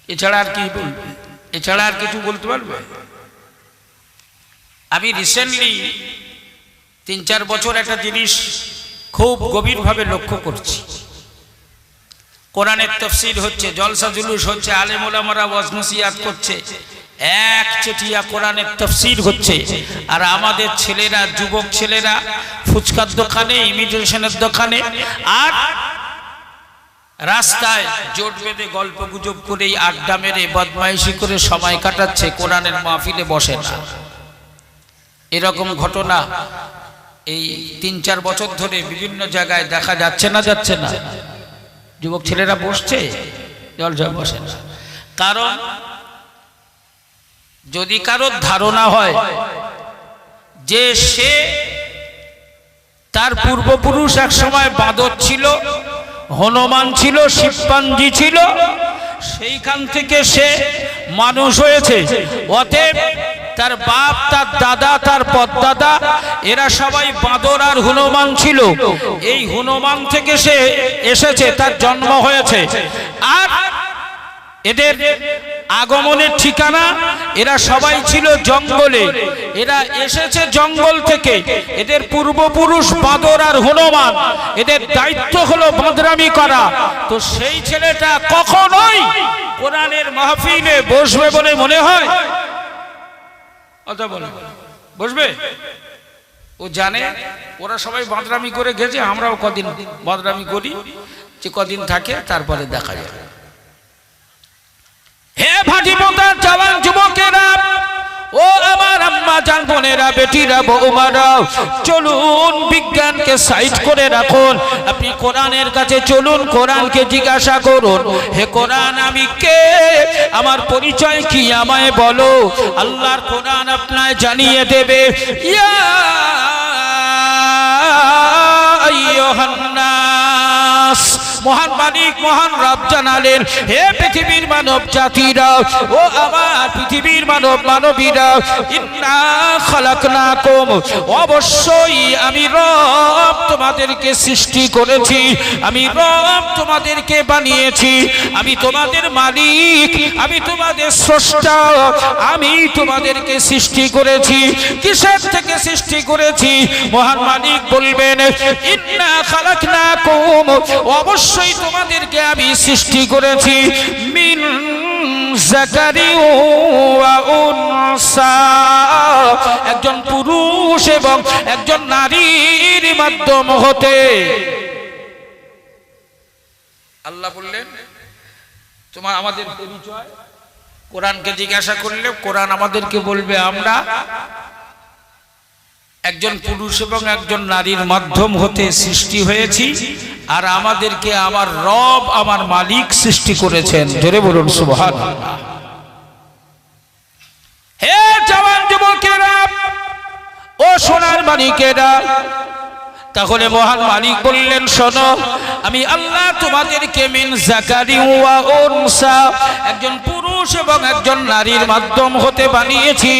এছাড়া আর কি বলবে? এছাড়া আর কিছু বলতে পারবে? আমি রিসেন্টলি 3-4 বছর একটা জিনিস খুব গভীরভাবে লক্ষ্য করছি। কোরআনের তাফসীর হচ্ছে, জলসা জুলুস হচ্ছে, আলেম ওলামারা ওয়াজ নসিহত করছে, এক চেটিয়া কোরআনের তাফসীর হচ্ছে, আর আমাদের ছেলেরা, যুবক ছেলেরা ফুচকার দোকানে, ইমিটেশনের দোকানে আর রাস্তায় জোট বেঁধে গল্প গুজব করে, আড্ডা মেরে, বদমাইশি করে সময় কাটাচ্ছে, কোরআনের মাহফিলে বসে না। এরকম ঘটনা এই 3-4 বছর ধরে বিভিন্ন জায়গায় দেখা যাচ্ছে না? যাচ্ছে না? যুবক ছেলেরা বসছে, জলসা বসে না। কারণ যদি কারোর ধারণা হয় যে সে, তার পূর্বপুরুষ এক সময় বাঁদর ছিল, হনুমান ছিল, শিবপাঞ্জি ছিল, সেইখান থেকে সে মানুষ হয়েছে, অতএব তার বাপ, তার দাদা, তার পরদাদা এরা সবাই বাঁদর আর হনুমান ছিল, এই হনুমান থেকে সে এসেছে, তার জন্ম হয়েছে। আর এদের আগমনের ঠিকানা, এরা সবাই ছিল জঙ্গলে, এরা এসেছে জঙ্গল থেকে। এদের পূর্বপুরুষ বাঁদর আর হনুমান, এদের দায়িত্ব হলো বাঁদরামি করা। তো সেই ছেলেটা কখনোই কোরআনের মাহফিলে বসবে বলে মনে হয়? কথা বলে বসবে? ও জানে ওরা সবাই বাঁদরামি করে গেছে, আমরাও কদিন বাঁদরামি করি, যে কদিন থাকে তারপরে দেখা যাবে। হে ভাটিমোতা জওয়ান যুবকেরা, ও আমার আম্মা জান, বোনেরা, বেটিরা, বৌমারা, চলুন বিজ্ঞানকে সাইড করে রাখুন, আপনি কোরআনের কাছে চলুন, কোরআনকে জিজ্ঞাসা করুন, হে কোরআন আমি কে, আমার পরিচয় কি, আমায় বলো। আল্লাহর কোরআন আপনায় জানিয়ে দেবে, ইয়া আইয়ুহান নাস, মহান মালিক, মহান রব জানালেন, হে পৃথিবীর মানব জাতিরা, ও আমার পৃথিবীর মানব মানবীরা, ইন্না খালাকনাকুম, অবশ্যই আমি রব তোমাদেরকে সৃষ্টি করেছি, আমি রব তোমাদেরকে বানিয়েছি, আমি তোমাদের মালিক, আমি তোমাদের স্রষ্টা, আমি তোমাদেরকে সৃষ্টি করেছি। কিসের থেকে সৃষ্টি করেছি? মহান মালিক বলবেন, ইন্না খালাকনাকুম, অবশ্যই তোমাদেরকে আমি সৃষ্টি করেছি, মিন যাকারি ওয়া উনসা, একজন পুরুষ এবং একজন নারীর মাধ্যম হতে। আল্লাহ বললেন, তোমার আমাদের পরিচয়, কোরআনকে জিজ্ঞাসা করলে কোরআন আমাদেরকে বলবে আমরা একজন পুরুষ এবং একজন নারীর মাধ্যম হতে সৃষ্টি হয়েছি, আর আমাদেরকে আমার রব, আমার মালিক সৃষ্টি করেছেন। জোরে বলুন সুবহানাল্লাহ। হে জওয়ান যুবকেরা, ও সোনার মানিকেরা, তাহলে মহান মালিক বললেন, শোনো, আমি আল্লাহ তোমাদেরকে মিন যাকারি ওয়া উনসা, একজন পুরুষ এবং একজন নারীর মাধ্যম হতে বানিয়েছি।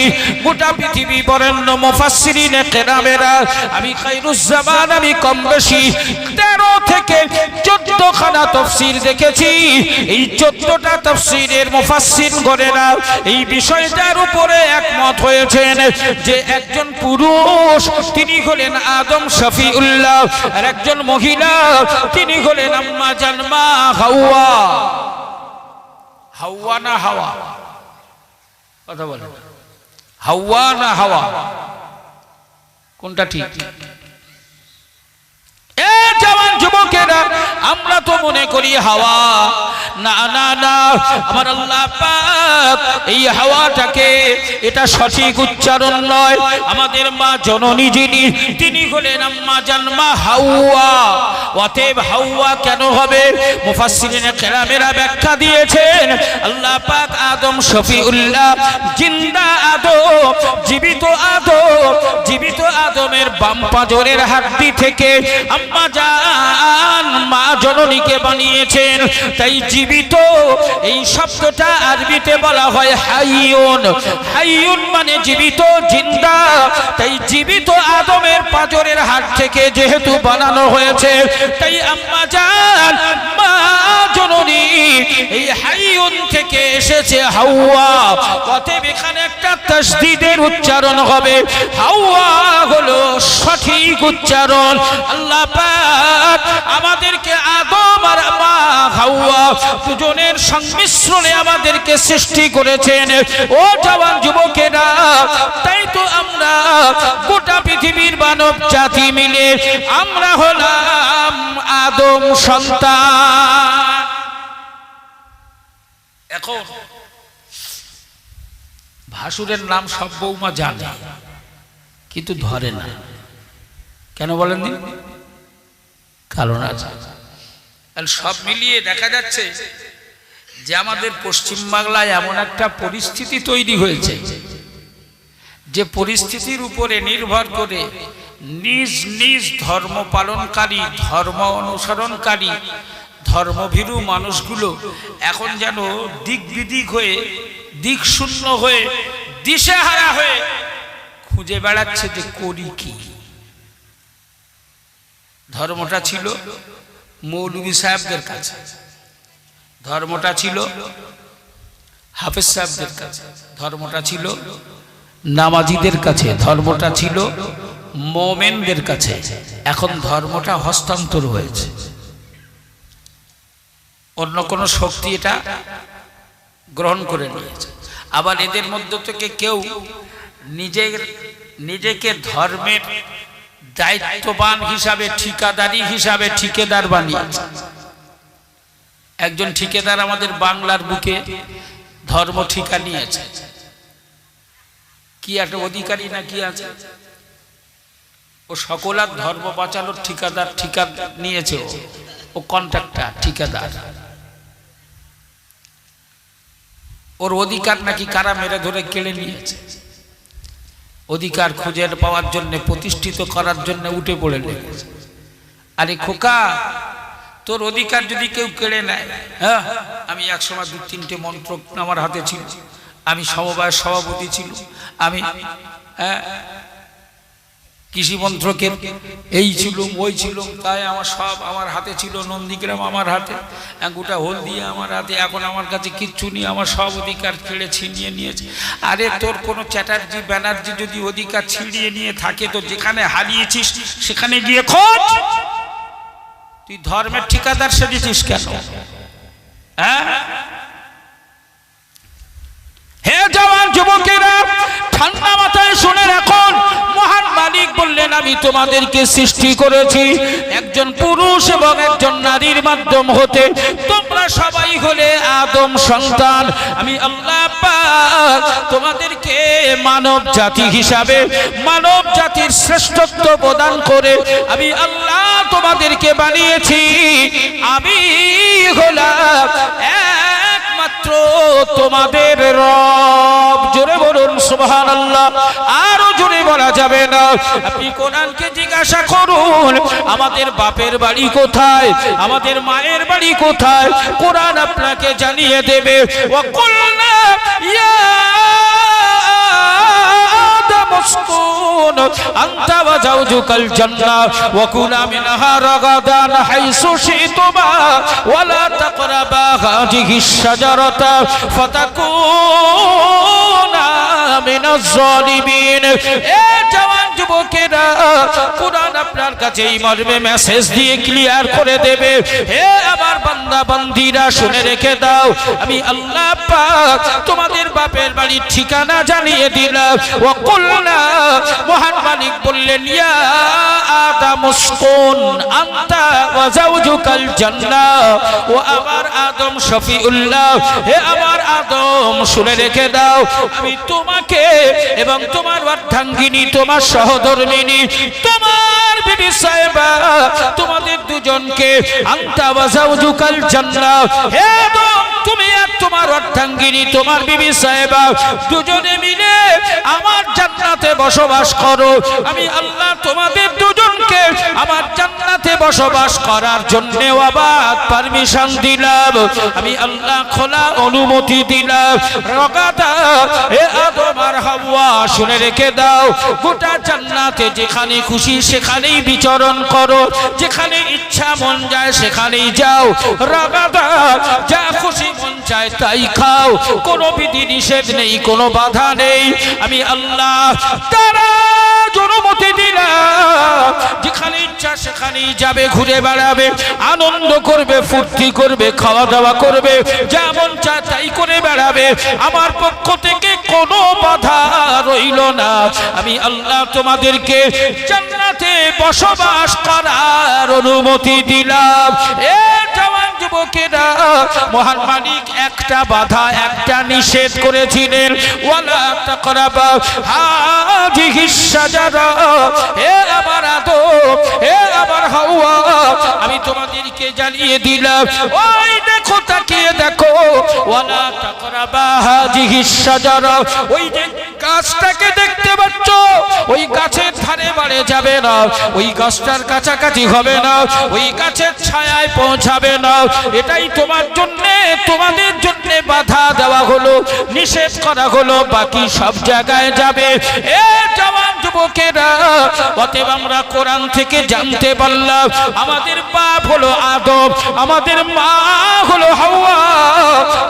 গোটা পৃথিবী বরেণ্য মুফাসসিরিনে কেরামেরা, আমি খায়রুজ জামান, আমি কম বেশি 13 থেকে 14 খানা তাফসীর দেখেছি। এই 14টা তাফসীরের মুফাসসিরগণেরা এই বিষয়টার উপরে একমত হয়েছেন যে একজন পুরুষ তিনি হলেন আদম শফিউল্লাহ, আর একজন মহিলা তিনি হলেন আম্মা জান মা হাওয়া। হাওয়া না হাওয়া? কথা বলেন, হাওয়া না হাওয়া, কোনটা ঠিক? এ জওয়ান যুবকেরা, আমরা তো মনে করি হাওয়া। না না না, আমার আল্লাহ পাক এই হাওয়াটাকে, এটা সঠিক উচ্চারণ নয়। আমাদের মা জননী যিনি, তিনি হলেন আম্মা জান মা হাওয়া। অতএব হাওয়া কেন হবে? মুফাসসিরিনে কেরামেরা ব্যাখ্যা দিয়েছেন, আল্লাহ পাক আদম শফিউল্লাহ, জিন্দা আদম, জীবিত আদম, জীবিত আদমের বাম পাঁজরের হাড্ডি থেকে আম্মা জান মা জননীকে বানিয়েছেন। তাই জীবিত এই শব্দটা আরবিতে বলা হয় হাইয়ুন। হাইয়ুন মানে জীবিত, জিন্দা। তাই জীবিত আদমের পাঁজরের হাড় থেকে যেহেতু বানানো হয়েছে, তাই আম্মা জান মা জননী এই হাইয়ুন থেকে এসেছে হাওয়া। অতএব এখানে একটা তাসদীদের উচ্চারণ হবে, হাওয়া হলো সঠিক উচ্চারণ। আল্লাহ পাক আমাদেরকে আদম আর মা হাওয়া দুজনের সংমিশ্রণে আমাদেরকে সৃষ্টি করেছেন। ও জওয়ান যুবকেরা, তাই তো আমরা গোটা পৃথিবীর মানব জাতি মিলে আমরা হলাম আদম সন্তান। এখন ভাসুরের নাম সব বৌমা জানে, কিন্তু ধরে না। কেন বলেন? কারণ আছে। সব মিলিয়ে দেখা যাচ্ছে যে আমাদের পশ্চিম বাংলায় এমন একটা পরিস্থিতি তৈরি হয়েছে, যে পরিস্থিতির উপরে নির্ভর করে নিজ নিজ ধর্ম পালনকারী, ধর্ম অনুসরণকারী, ধর্মভীরু মানুষগুলো এখন যেন দিক বিদিক হয়ে, দিক শূন্য হয়ে, দিশেহারা হয়ে খুঁজে বেড়াচ্ছে যে করি কি। ধর্মটা ছিল মৌলভী সাহেবদের কাছে, ধর্মটা ছিল হাফেজ সাহেবদের কাছে, ধর্মটা ছিল নামাজিদের কাছে, ধর্মটা ছিল মোমেনদের কাছে। এখন ধর্মটা হস্তান্তর হয়েছে, অন্য কোনো শক্তি এটা গ্রহণ করে নিয়েছে। আবার এদের মধ্য থেকে কেউ নিজেকে ধর্মের দায়িত্ববান হিসাবে, ঠিকাদারি হিসাবে ঠিকাদার বানিয়েছে। একজন ঠিকাদার আমাদের বাংলার বুকে ধর্ম ঠিকা নিয়েছে, কি একটা অধিকারী না কি আছে, ও সকলার ধর্ম বাঁচানোর ঠিকাদার, ঠিকা নিয়েছে, ও কন্ট্রাক্টর, ঠিকাদার। ওর অধিকার নাকি কারা মেরে ধরে কেড়ে নিয়েছে। অধিকার খুঁজে পাওয়ার জন্য, প্রতিষ্ঠিত করার জন্য উঠে পড়ে লেগেছে। আরে খোকা, তোর অধিকার যদি কেউ কেড়ে নেয়, হ্যাঁ, আমি একসময় 2-3টে মন্ত্র আমার হাতে ছিল, আমি সমবায়ের সভাপতি ছিল, আমি কৃষি মন্ত্রকের এই ছিল ওই ছিল, তাই আমার সব আমার হাতে ছিল, নন্দীগ্রাম আমার হাতে, গোটা হলদিয়া আমার হাতে, এখন আমার কাছে কিচ্ছু নেই, আমার সব অধিকার কেড়ে ছিনিয়ে নিয়েছে। আরে তোর কোনো চ্যাটার্জি ব্যানার্জি যদি অধিকার ছিনিয়ে নিয়ে থাকে, তো যেখানে হারিয়েছিস সেখানে গিয়ে খোঁজ। তুই ধর্মের ঠিকাদার সেজেছিস কেন? হ্যাঁ, হে জওয়ান যুবকেরা, ঠান্ডা মাথায় শুনে রাখুন, মহান মালিক বললেন, আমি তোমাদেরকে সৃষ্টি করেছি একজন পুরুষ এবং একজন নারীর মাধ্যম হতে। তোমরা সবাই হলে আদম সন্তান। আমি আল্লাহ পাক তোমাদেরকে মানব জাতি হিসাবে, মানব জাতির শ্রেষ্ঠত্ব প্রদান করে আমি আল্লাহ তোমাদেরকে বানিয়েছি। আমি হলাম একমাত্র তোমাদের রব। জোরে বলুন সুবহানাল্লাহ। আরো জোরে বলা যাবে না। আপনি কোরআনকে জিজ্ঞাসা করুন আমাদের বাপের বাড়ি কোথায়, আমাদের মায়ের বাড়ি কোথায়, কোরআন আপনাকে জানিয়ে দেবে। ওয়াকুলনা ইয়া مسكون أنت وزوجك الجنة وكلا منها رغدا حيث شئتما ولا تقربا هذه الشجرة فتكونا من الظالمين জওয়ান যুবকেরা কুরআন আপনার কাছে এই মর্মে মেসেজ দিয়ে ক্লিয়ার করে দেবে। হে আমার বান্দা বান্দীরা শুনে রেখে দাও, আমি আল্লাহ পাক তোমাদের বাপের বাড়ির ঠিকানা জানিয়ে দিলাম। ওয়াকুলনা মহান মালিক বললেন ইয়া আদম উসকুন আনতা ওয়া যাওজুকাল জান্নাহ। ও আমার আদম শফিউল্লাহ, হে আমার আদম শুনে রেখে দাও, আমি তোমাকে এবং তোমার অর্ধাঙ্গিনী, তোমার সহধর্মিনী, তোমার বিবি সাহেবা, তোমাদের দুজনকে আনতা ওয়া যাওজুকাল জান্নাহ, হে আদম তুমি আর তোমার অর্ধাঙ্গিনী, তোমার বিবি সাহেবা দুজনে মিলে আমার জান্নাতে বসবাস করো। আমি আল্লাহ তোমাদের দুজনকে আমার জান্নাতে বসবাস করার জন্য আবাদ পারমিশন দিলাম, আমি আল্লাহ খোলা অনুমতি দিলাম। রগাদা হে আদম আর হাওয়া শুনে রেখে দাও, গোটা জান্নাতে যেখানে খুশি সেখানেই বিচরণ করো, যেখানে ইচ্ছা মন যায় সেখানেই যাও। রগাদা যা খুশি মন চায় তাই খাও, কোনো বিধি নিষেধ নেই, কোনো বাধা নেই। আমি আল্লাহ তারা অনুমতি দিলাম, যেখানে ইচ্ছা সেখানেই যাবে, ঘুরে বেড়াবে, আনন্দ করবে, ফুর্তি করবে, খাওয়া দাওয়া করবে, যা মন চায় তাই করে বেড়াবে। আমার পক্ষ থেকে কোনো বাধা রইল না। আমি আল্লাহ তোমাদেরকে জান্নাতে বসবাস করার অনুমতি দিলাম। এ জওয়ান যুবকেরা, মহান মালিক একটা বাধা, একটা নিষেধ করেছিলেন, ওয়ালা তাকরাবা হাযিহিশ শাজারা। হে আমার আদম, হে আমার হাওয়া, আমি তোমাদেরকে জানিয়ে দিলাম, ওই দেখো, তাকিয়ে দেখো, ওয়ালা তাকরাবা হাযিহিশ শাজারা, ওই যে গাছটাকে দেখতে পাচ্ছ, ওই গাছের ধারে বাড়ে যাবে না, ওই গাছটার কাছাকাছি হবে না, ওই গাছের ছায়ায় পৌঁছাবে না। এটাই তোমার জন্য, তোমাদের জন্য বাধা দেওয়া হলো, নিষেধ করা হলো, বাকি সব জায়গায় যাবে। এ জওয়ান যুবকেরা, অতএব আমরা কোরআন থেকে জানতে পারলাম আমাদের বাপ হলো আদম, আমাদের মা হলো হাওয়া,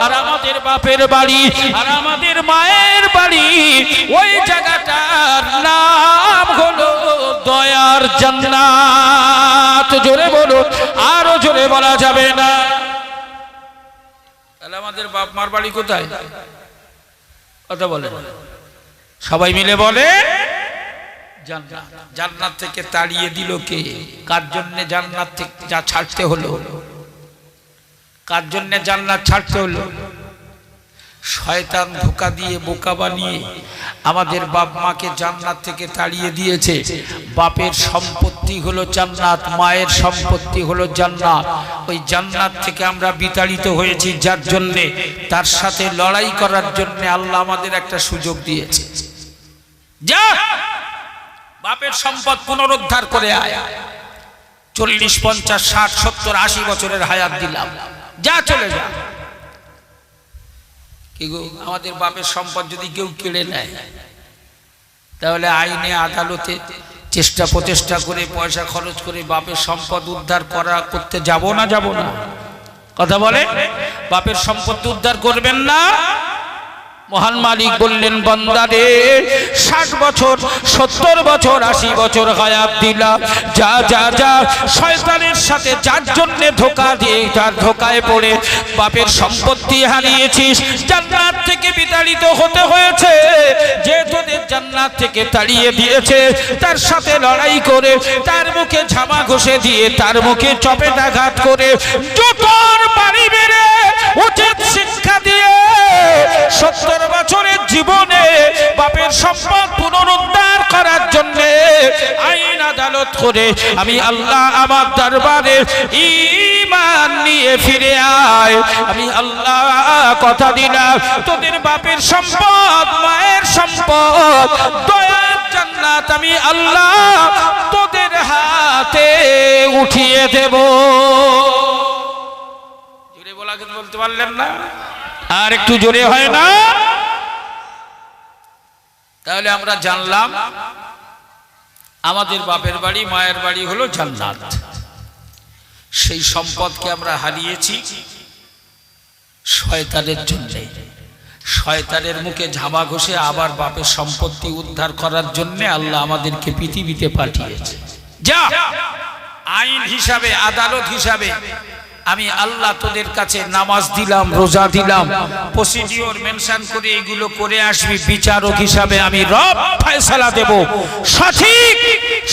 আর আমাদের বাপের বাড়ি আর আমাদের মায়ের বাড়ি ওই জায়গাটার নাম হলো দয়ার জান্নাত। জোরে বলুন, আরো জোরে বলা যাবে না। তাহলে আমাদের বাপ মার বাড়ি কোথায়? কথা বলে সবাই মিলে বলে জান্নাত। জান্নাত থেকে তাড়িয়ে দিল কে? কার জন্য জান্নাত থেকে যা ছাড়তে হলো? কার জন্য জান্নাত ছাড়তে হলো? শয়তান ধোঁকা দিয়ে, বোকা বানিয়ে আমাদের বাপ মাকে জান্নাত থেকে তাড়িয়ে দিয়েছে। বাপের সম্পত্তি হলো জান্নাত, মায়ের সম্পত্তি হলো জান্নাত। ওই জান্নাত থেকে আমরা বিতাড়িত হয়েছি, যার জন্য তার সাথে লড়াই করার জন্য আল্লাহ আমাদের একটা সুযোগ দিয়েছে। যা বাপের সম্পদ পুনরুদ্ধার করে আয়। 40, 50, 60, 70, 80 বছরের হায়াত দিলাম, যা চলে যা। কি গো, আমাদের বাপের সম্পদ যদি কেউ কেড়ে নেয়, তাহলে আইনে আদালতে চেষ্টা প্রচেষ্টা করে পয়সা খরচ করে বাপের সম্পদ উদ্ধার করতে যাব না? যাব না? কথা বলে, বাপের সম্পদ উদ্ধার করবেন না? মহান মালিক বললেন, বান্দা রে 60 বছর, 70 বছর, 80 বছর হায়াত দিলাম, যা যা যা শয়তানের সাথে যার জন্য ধোঁকা দিয়ে, তার ধোঁকায় পড়ে বাপের সম্পত্তি হারিয়েছিস, জান্নাত থেকে বিতাড়িত হতে হয়েছে, যে তোদের জান্নাত থেকে তাড়িয়ে দিয়েছে, তার সাথে লড়াই করে, তার মুখে ঝামা ঘষে দিয়ে, তার মুখে চপেটাঘাত করে, জুতোর বাড়ি মেরে উচিত শিক্ষা দিয়ে 70 বছরের জীবনে বাপের সম্পদ পুনরুদ্ধার করার জন্য আইন আদালত করে আমি আল্লাহ আমার দরবারে ঈমান নিয়ে ফিরে আয়। আমি আল্লাহ কথা দিলাম তোদের বাপের সম্পদ মায়ের সম্পদ দয়ার জান্নাত আমি আল্লাহ তোদের হাতে উঠিয়ে দেব। জোরে বলা কিন্তু বলতে পারলেন না, আর একটু জোরে হয় না? তাহলে আমরা জানলাম আমাদের বাপের বাড়ি মায়ের বাড়ি হলো জান্নাত। সেই সম্পদকে আমরা হারিয়েছি শয়তানের জন্য। শয়তানের মুখে ঝামা ঘষে আবার বাপের সম্পত্তি উদ্ধার করার জন্য আল্লাহ আমাদেরকে পৃথিবীতে পাঠিয়েছে। যা আইন হিসাবে আদালত হিসাবে আমি আল্লাহ তোদের কাছে নামাজ দিলাম, রোজা দিলাম, প্রসিডিওর মেনশন করে এগুলো করে আসবি। বিচারক হিসাবে আমি রব ফয়সালা দেব। সঠিক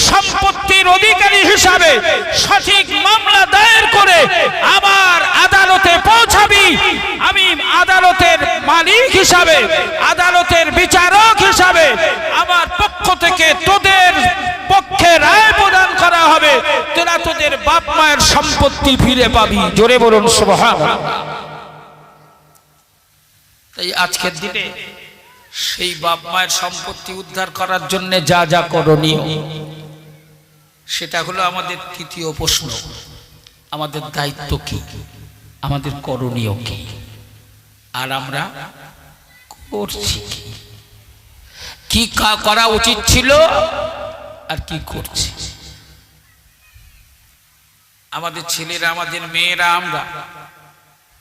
সম্পত্তির অধিকারী হিসাবে সঠিক মামলা দায়ের করে আবার আদালতে পৌঁছাবি। আমি আদালতের মালিক হিসাবে, আদালতের বিচারক হিসাবে আমার পক্ষ থেকে তোদের পক্ষে রায় প্রদান করা হবে। তোরা তোদের বাপ মায়ের সম্পত্তি ফিরে পাবি। জোরে বলুন সুবহানাল্লাহ। তাই আজকের দিনে সেই বাপ মায়ের সম্পত্তি উদ্ধার করার জন্য যা যা করণীয় সেটা হলো আমাদের তৃতীয় প্রশ্ন। আমাদের দায়িত্ব কি, আমাদের করণীয় কি, আর আমরা করছি কি, করা উচিত ছিল আর কি করছি। আমাদের ছেলেরা, আমাদের মেয়েরা, আমরা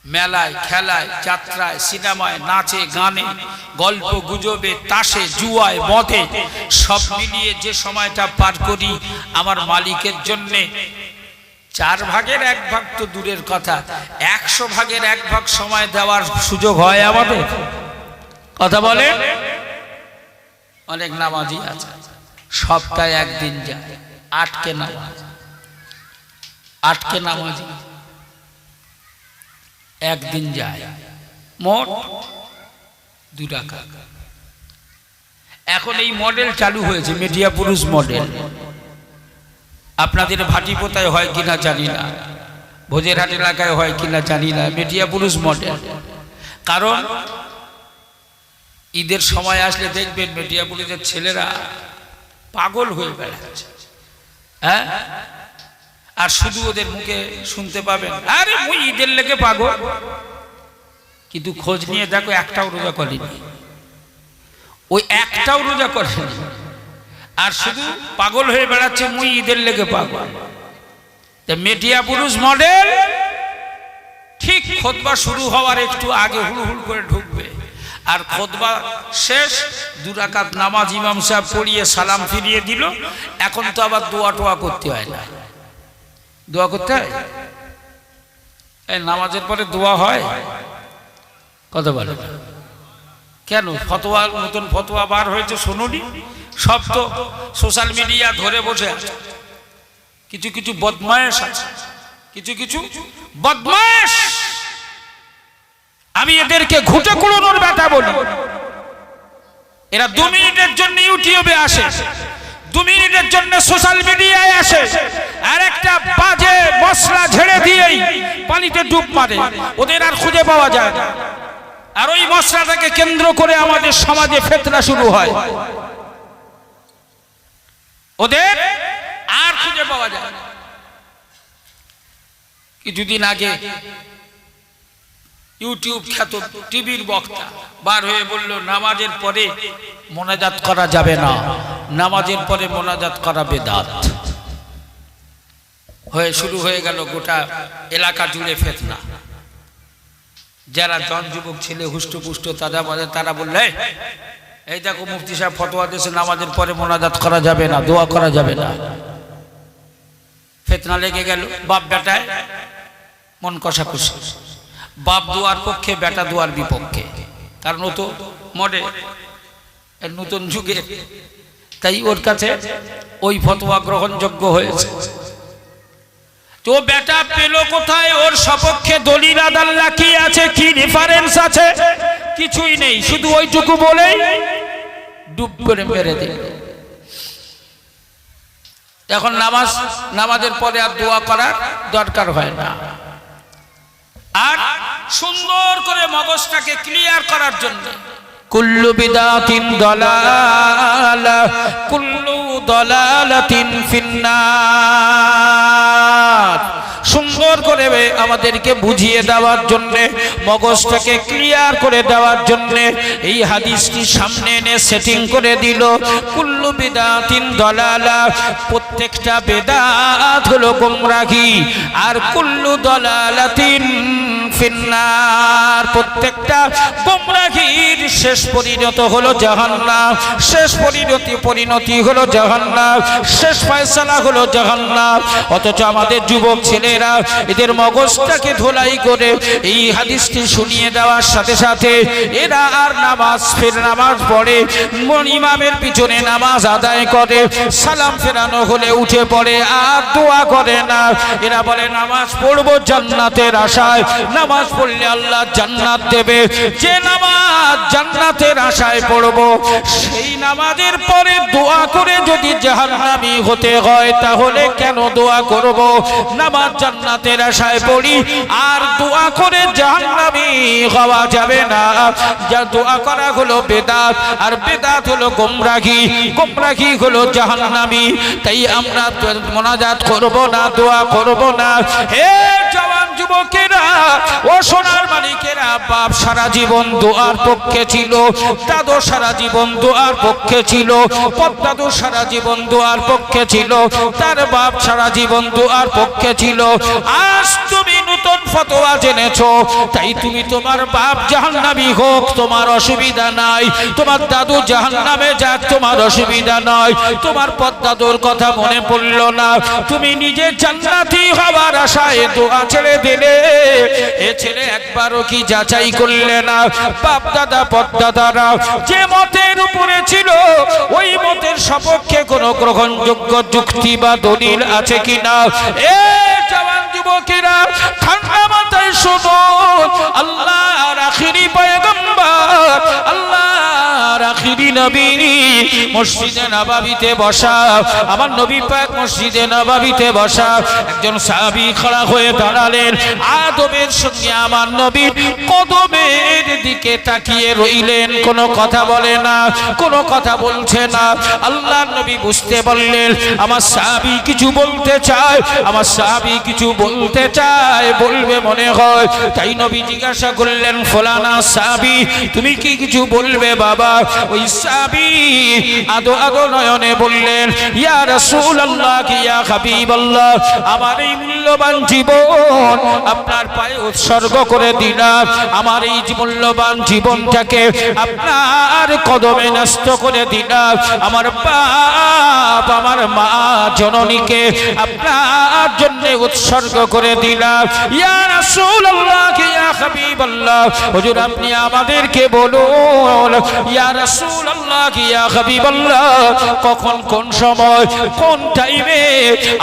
মেলায়, খেলায়, যাত্রায়, সিনেমায়, নাচে, গানে, গল্প গুজবে, তাসে, জুয়ায়, মদে সব মিলিয়ে যে সময়টা পার করি আমার মালিকের জন্যে 4 ভাগের 1 ভাগ তো দূরের কথা, 100 ভাগের 1 ভাগ সময় দেওয়ার সুযোগ হয় আমাদের? কথা বলে। অনেক নামাজি আছে সপ্তাহে 1 দিন যায়, আটকে নামাজি 1 দিন যায়, মোট 2 টাকা। এখন এই মডেল চালু হয়েছে, মিডিয়া পুরুষ মডেল। আপনাদের ভাটিপোতায় হয় কিনা জানি না, ভোজেরহাট এলাকায় হয় কিনা জানি না, মিডিয়া পুরুষ মডেল। কারণ ঈদের সময় আসলে দেখবেন মিডিয়া পুলিশের ছেলেরা পাগল হয়ে বেড়াচ্ছে। হ্যাঁ, আর শুধু ওদের মুখে শুনতে পাবেন আরে ওই ঈদের লেগে পাগল, কিন্তু খোঁজ নিয়ে দেখো একটাও রোজা করেনি, ওই একটাও রোজা করেনি, আর শুধু পাগল হয়ে বেড়াচ্ছে মুই ঈদের লেগে পাগল। মিডিয়া পুরুষ মডেল ঠিক খুতবা শুরু হওয়ার একটু আগে হুড়হুড় করে ঢুকবে, আর খুতবা শেষ 2 রাকাত নামাজ ইমাম সাহেব পড়িয়ে সালাম ফিরিয়ে দিল। এখন তো আবার দোয়া টোয়া করতে হয় না, দোয়া করতে হয়? এই নামাজের পরে দোয়া হয়? কথা বলে কেন? ফতোয়া, নতুন ফতোয়া বার হয়েছে শোনোনি? সব তো সোশ্যাল মিডিয়া ধরে বসে আছে। কিছু কিছু বদমায়েশ আছে, কিছু বদমায়েশ, আমি এদেরকে ঘুটে কুড়োনোর ব্যাটা বলি। এরা 2 মিনিটের জন্য ইউটিউবে আসে, 2 মিনিটের জন্য সোশ্যাল মিডিয়ায় আসে, আর একটা বাজে মশলা ঝেড়ে দিয়েই পানিতে ডুব মারে, ওদের আর খুঁজে পাওয়া যায় না। আর ওই মশলাটাকে কেন্দ্র করে আমাদের সমাজে ফিতনা শুরু হয়, ওদের আর খুঁজে পাওয়া যায় না। কিছুদিন আগে ইউটিউব খ্যাত টিভির বক্তা বার হয়ে বলল নামাজের পরে মোনাজাত করা যাবে না, নামাজের পরে মোনাজাত করা বেদাত। হয়ে শুরু হয়ে গেল গোটা এলাকা জুড়ে ফিতনা। যারা জন যুবক ছেলে হুষ্টপুষ্ট তারা বললে এই দেখো মুফতি সাহেব ফতোয়া দিয়েছে নামাজের পরে মোনাজাত করা যাবে না, দোয়া করা যাবে না। ফিতনা লেগে গেল, বাপ বেটায় মন কষাকষি, বাপ দোয়ার পক্ষে, বেটা দোয়ার বিপক্ষে। কারণ ও তো মডেল, নতুন যুগে, তাই ওর কাছে ওই ফতোয়া গ্রহণযোগ্য হয়েছে। তো বেটা পেল কোথায়? ওর সপক্ষে দলিল আদাল্লা কি আছে, কি রেফারেন্স আছে? কিছুই নেই, শুধু ওইটুকু বলেই ডুব করে মেরে দিল। এখন নামাজের পরে আর দোয়া করার দরকার হয় না। আর সুন্দর করে মগজটাকে ক্লিয়ার করার জন্য কুল্লু বিদাতিন দালালা কুল্লু দালালাতিন ফিন্নার, সুন্দর করে আমাদেরকে বুঝিয়ে দেওয়ার জন্য, মগজটাকে ক্লিয়ার করে দেওয়ার জন্য এই হাদিসটি সামনে এনে সেটিং করে দিল। কুল্লু বিদাতিন দালালা, প্রত্যেকটা বেদাত হলো গোমরাহি, আর কুল্লু দালালাতিন ফিন্নার, প্রত্যেকটা গোমরাহির শেষ পরিণত হলো জাহান্নাম, শেষ পরিণতি হলো জাহান্নাম, শেষ ফয়সালা হলো জাহান্নাম। অথচ আমাদের যুবক ছেলেরা এদের মগজটাকে ধোলাই করে এই হাদিসটি শুনিয়ে দেওয়ার সাথে সাথে এরা আর নামাজ পড়ে, ইমামের পিছনে নামাজ আদায় করে, সালাম ফেরানো হলে উঠে পড়ে, আর দোয়া করে না। এরা বলে নামাজ পড়বো জান্নাতের আশায়, নামাজ পড়লে আল্লাহ জান্নাত দেবে। যে নামাজ জান্নাতের আশায় পড়বো, সেই নামাজের পরে দোয়া করে যদি জাহান্নামী হতে হয় তাহলে কেন দোয়া করব? নামাজ জান্নাতের আশায় পড়ি, আর দোয়া করে জাহান্নামী হওয়া যাবে না। যা দোয়া করা হলো বেদাত, আর বেদাত হলো গোমরাহি, গোমরাহি হলো জাহান্নামী। তাই আমরা মোনাজাত করব না, দোয়া করব না। হে জওয়ান যুবকেরা, ও সোনার মালিকেরা, বাপ সারা জীবন দোয়ার পক্ষে ছিল, দাদু সারা জীবন দোয়ার পক্ষে ছিল, পদ্মাদু সারা জীবন দোয়ার পক্ষে ছিল, তার বাপ সারা জীবন দোয়ার পক্ষে ছিল। আজ তুমি নতুন ফতোয়া জেনেছো, তাই তুমি তোমার বাপ জাহান্নামী হোক তোমার অসুবিধা নাই, তোমার দাদু জাহান্নামে যাক তোমার অসুবিধা নয়, তোমার পদ্মাদুর কথা মনে পড়ল না, তুমি নিজে জান্নাতি হওয়ার আশায় দোয়া ছেড়ে দিলে। এ ছেলে একবারও কি যাচাই করলে না বাপ দাদা পদ্দাদারা যে মতের উপরে ছিল ওই মতের সপক্ষে কোনো গ্রহণযোগ্য যুক্তি বা দলিল আছে কিনা? এ জওয়ান যুবকেরা, ঠান্ডা মাথায় শোনো, আল্লাহর আখিরি পয়গম্বর, আল্লাহর আখিরি নবী মসজিদে নববীতে বসা, আমার নবী পাক মসজিদে নববীতে বসা, একজন সাহাবী খাড়া হয়ে দাঁড়ালেন, আদবের সঙ্গে আমার নবীর কদমের দিকে তাকিয়ে রইলেন, কোনো কথা বলে না, কোনো কথা বলছে না। আল্লাহর নবী বুঝতে পারলেন আমার সাহাবী কিছু বলতে চায়, আমার সাহাবী কিছু বলতে চায়, বলবে মনে হয়। তাই নবী জিজ্ঞাসা করলেন, ফলানা সাহাবী তুমি কি কিছু বলবে বাবা? ওই সাহাবী আদো আদো নয়নে বললেন, ইয়া রাসূলুল্লাহ, ইয়া হাবিবাল্লাহ, আমার এই মূল্যবান জীবন আপনার পায়ে উৎসর্গ করে দিলাম, আমার এই মূল্যবান জীবনটাকে আপনার কদমে ন্যস্ত করে দিলাম, আমার বাপ আমার মা জননীকে আপনার জন্য উৎসর্গ করে দিলাম। ইয়া রাসূলুল্লাহ, ইয়া হাবিবাল্লাহ, হুজুর আপনি আমাদেরকে বলুন, ইয়া রাসূলুল্লাহ, ইয়া হাবিবাল্লাহ, কখন কোন সময় কোন টাইমে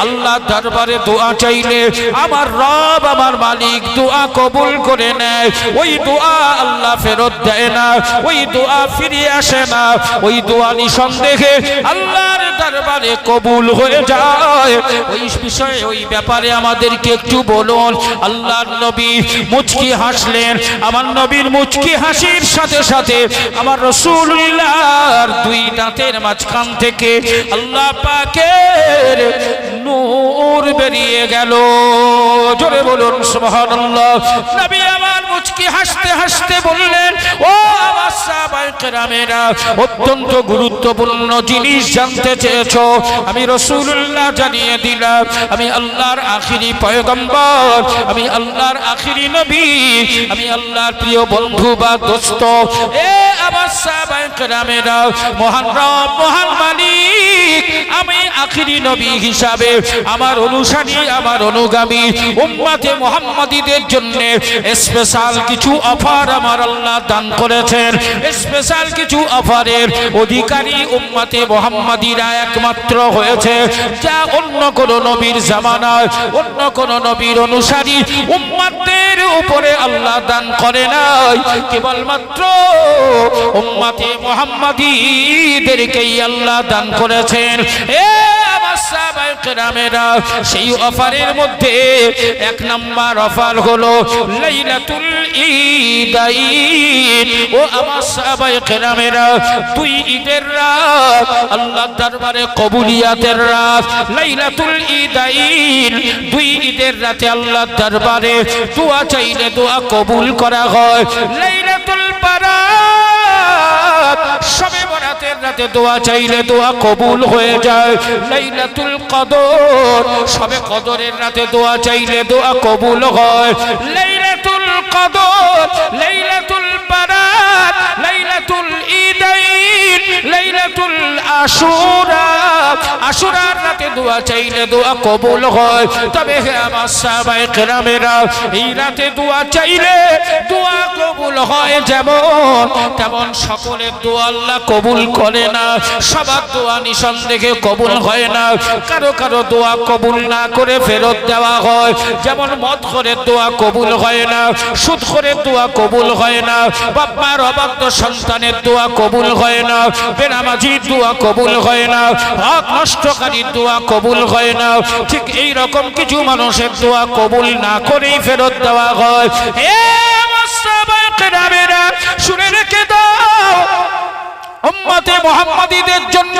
আল্লাহ দরবারে দোয়া চাইলে আমার রব আমার মালিক দোয়া কবুল করে নেয়? ওই দোয়া আল্লাহ ফেরত দেয় না, ওই দোয়া ফিরিয়ে আসে না, ওই দোয়া নিঃসন্দেহে আল্লাহর দরবারে কবুল হয়ে যায়। ওই বিষয়ে ওই ব্যাপারে আমাদেরকে একটু বলুন। আল্লাহর নবী মুচকি হাসলেন, আমার নবীর মুচকি হাসির সাথে সাথে আমার রাসূলুল্লাহর দুই দাঁতের মাঝখান থেকে আল্লাহ পাকের নূর বেরিয়ে গেল। জোরে বলুন সুবহানাল্লাহ। নবী আমার মুচকি হাসতে হাসতে বললেন, ও আমার সাহাবায়ে কেরামেরা, অত্যন্ত গুরুত্বপূর্ণ জিনিস জানতে চেয়েছো, আমি রাসূলুল্লাহ জানিয়ে দিলাম, আমি আল্লাহর আখিরি পয়গম্বর, আমি আল্লাহর আখিরি নবী, আমি আল্লাহর প্রিয় বন্ধু বা দোস্ত। এ আমার সাহাবায়ে কেরামেরা, মহান রব মহান মালিক আমি আখিরি নবী হিসাবে আমার অনুসারী আমার অনুগামী উম্মতে মুহাম্মাদীদের জন্য স্পেশাল কিছু অফার আমার আল্লাহ দান করেছেন। স্পেশাল কিছু অফারের অধিকারী উম্মতে মুহাম্মাদীরা একমাত্র হয়েছে, যা অন্য কোন নবীর জামানায় অন্য কোন নবীর অনুসারী উম্মতদের উপরে আল্লাহ দান করে নাই, কেবলমাত্র উম্মতে মুহাম্মাদীদেরকেই আল্লাহ দান করেছেন। এ আমার সাহাবায়ে কেরামেরা সেই অফারের মধ্যে এক নাম্বার অফার হলো লাইলাতুল ঈদাইন। ও আমার সাহাবায়ে কেরামেরা, দুই ঈদের রাত আল্লাহর দরবারে কবুলিয়াতের রাত, লাইলাতুল ঈদাইন। দুই ঈদের রাতে আল্লাহর দরবারে দোয়া চাইলে দোয়া কবুল করা হয়। লাইলাতুল বারাত, শবে বরাতের রাতে দোয়া চাইলে দোয়া কবুল হয়ে যায়। লাইলাতুল কদর, শবে কদরের রাতে দোয়া চাইলে দোয়া কবুল হয়। লাইলাতুল কদর, লাইলাতুল বারাত, লাইলাতুল ঈদাইন, লাইলাতুল আশুরা, আশুরার রাতে দোয়া চাইলে দোয়া কবুল হয়। তবে হে আমার সাহাবায়ে কেরামেরা, এই রাতে দোয়া চাইলে দোয়া কবুল হয় যেমন, তেমন সকলের দোয়া আল্লাহ কবুল করে না। সবার দোয়া নিঃসন্দেহে কবুল হয় না। কারো কারো দোয়া কবুল না করে ফেরত দেওয়া হয়। যেমন মদ করে দোয়া কবুল হয় না, সুদ করে দোয়া কবুল হয় না, বাপ মার অবাধ্য সন্তানের দোয়া কবুল হয় না, বেনামাজির দোয়া কবুল হয় না, হক নষ্টকারীর দোয়া কবুল হয় না। ঠিক এই রকম কিছু মানুষের দোয়া কবুল না করেই ফেরত দেওয়া হয়। শুনে রেখে দাও, উম্মতে মুহাম্মাদীদের জন্য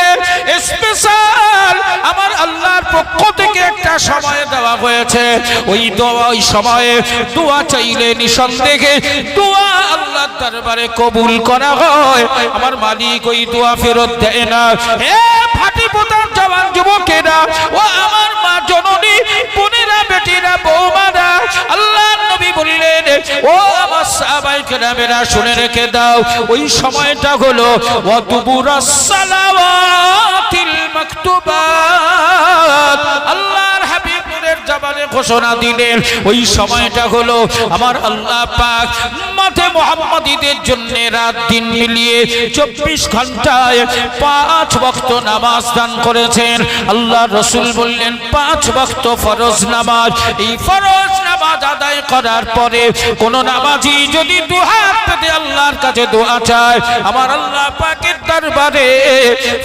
স্পেশাল আমার আল্লাহর পক্ষ থেকে একটা সময় দেওয়া হয়েছে। ওই দোয়া, ওই সময়ে দোয়া চাইলে নিঃসন্দেহে দোয়া আল্লাহর দরবারে কবুল করা হয়। আমার মালিক ওই দোয়া ফেরত দেয় না। হে ফাটি পোতার জওয়ান যুবকেরা, ও আমার মা জননী, বোনেরা, বেটিরা, বৌমারা, আল্লাহর নবী বললেন, ও আমার সাহাবায়ে কেরামেরা শুনে রেখে দাও, ওই সময়টা হলো ওয়াতুবুরাস সালাওয়াতিল মাকতুবাত। আল্লাহর হাবিব নূরের জবানে ঘোষণা দিলেন, ওই সময়টা হলো আমার আল্লাহ পাক উম্মতে মুহাম্মাদীদের জন্য রাত দিন মিলিয়ে 24 ঘন্টায় 5 ওয়াক্ত নামাজ দান করেছেন। আল্লাহ রাসূল বললেন 5 ওয়াক্ত ফরজ নামাজ। এই ফরজ নামাজ আদায় করার পরে কোন নামাজি যদি দুহাত পেতে আল্লাহর কাছে দোয়া চায়, আমার আল্লাহ পাকের দরবারে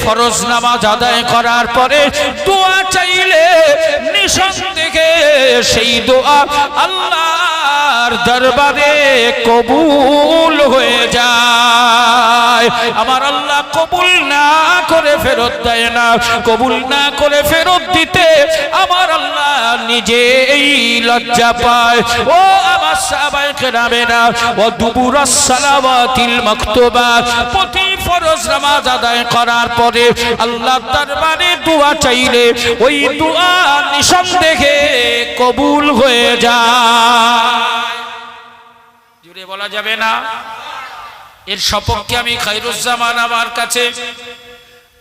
ফরজ নামাজ আদায় করার পরে দোয়া চাইলে নিঃসন্দেহে সেই দোয়া আল্লাহর দরবারে কবুল হয়ে যায়। আমার আল্লাহ কবুল না করে ফেরত দেয় না। কবুল না করে ফেরত দিতে আমার আল্লাহ নিজেই লজ্জা পায়। ও আমার সাহাবায়ে কেরামেরা, ও দুবুরাস সালাওয়াতিল মাকতুবাত, প্রতি ফরজ নামাজ আদায় করার পরে আল্লাহর দরবারে দোয়া চাইলে ওই দোয়া নিঃসন্দেহে কবুল হয়ে যায়। জুড়ে বলা যাবে না? এর সপক্ষে আমি খায়রুজ্জামান আমার কাছে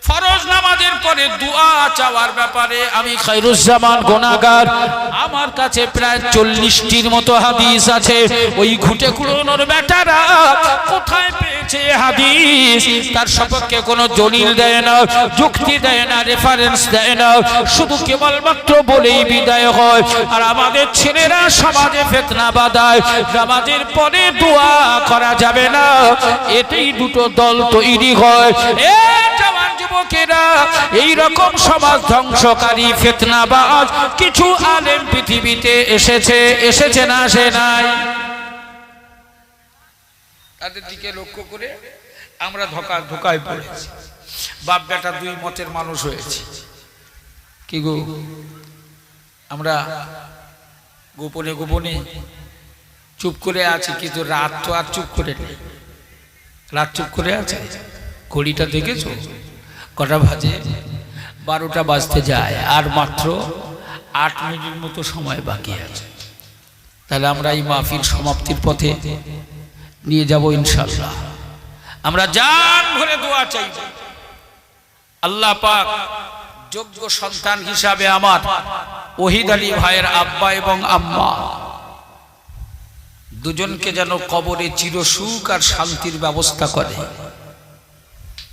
ফরজ নামাজের পরে দোয়া চাওয়ার ব্যাপারে আমি খায়রুজ্জামান গুনাহগার। আমার কাছে প্রায় 40টির মতো হাদিস আছে। ওই ঘুটে কুড়োনোর বেটারা কোথায় পেয়েছে হাদিস, তার সপক্ষে কোনো দলিল দেয় না, যুক্তি দেয় না, রেফারেন্স দেয় না, শুধু কেবলমাত্র বলেই বিদায় হয়। আর আমাদের ছেলেরা সমাজে ফিতনা বাঁধায়, নামাজের পরে দোয়া করা যাবে না, এতেই দুটো দল তৈরি হয়। এই রকম সমাজ ধ্বংসকারী ফিতনাবাজ কিছু আলেম পৃথিবীতে এসেছে না আসে নাই? তাদের দিকে লক্ষ্য করে আমরা ধোকায় পড়েছি। বাপ বেটা দুই মতের মানুষ হয়েছে। কি গো, আমরা গোপনে গোপনে চুপ করে আছি, কিন্তু রাত তো আর চুপ করে নেই। রাত চুপ করে আছে। ঘড়িটা দেখেছো কটা বাজে? 12টা বাজতে যায়, আর মাত্র 8 মিনিটের মতো সময় বাকি আছে। তাহলে আমরা এই মাহফিল সমাপ্তির পথে নিয়ে যাব ইনশাআল্লাহ। আমরা জান ভরে দোয়া চাইব। আল্লাহ পাক যোগ্য সন্তান হিসাবে আমার ওহিদ আলী ভাইয়ের আব্বা এবং আম্মা দুজনকে যেন কবরে চিরসুখ আর শান্তির ব্যবস্থা করে।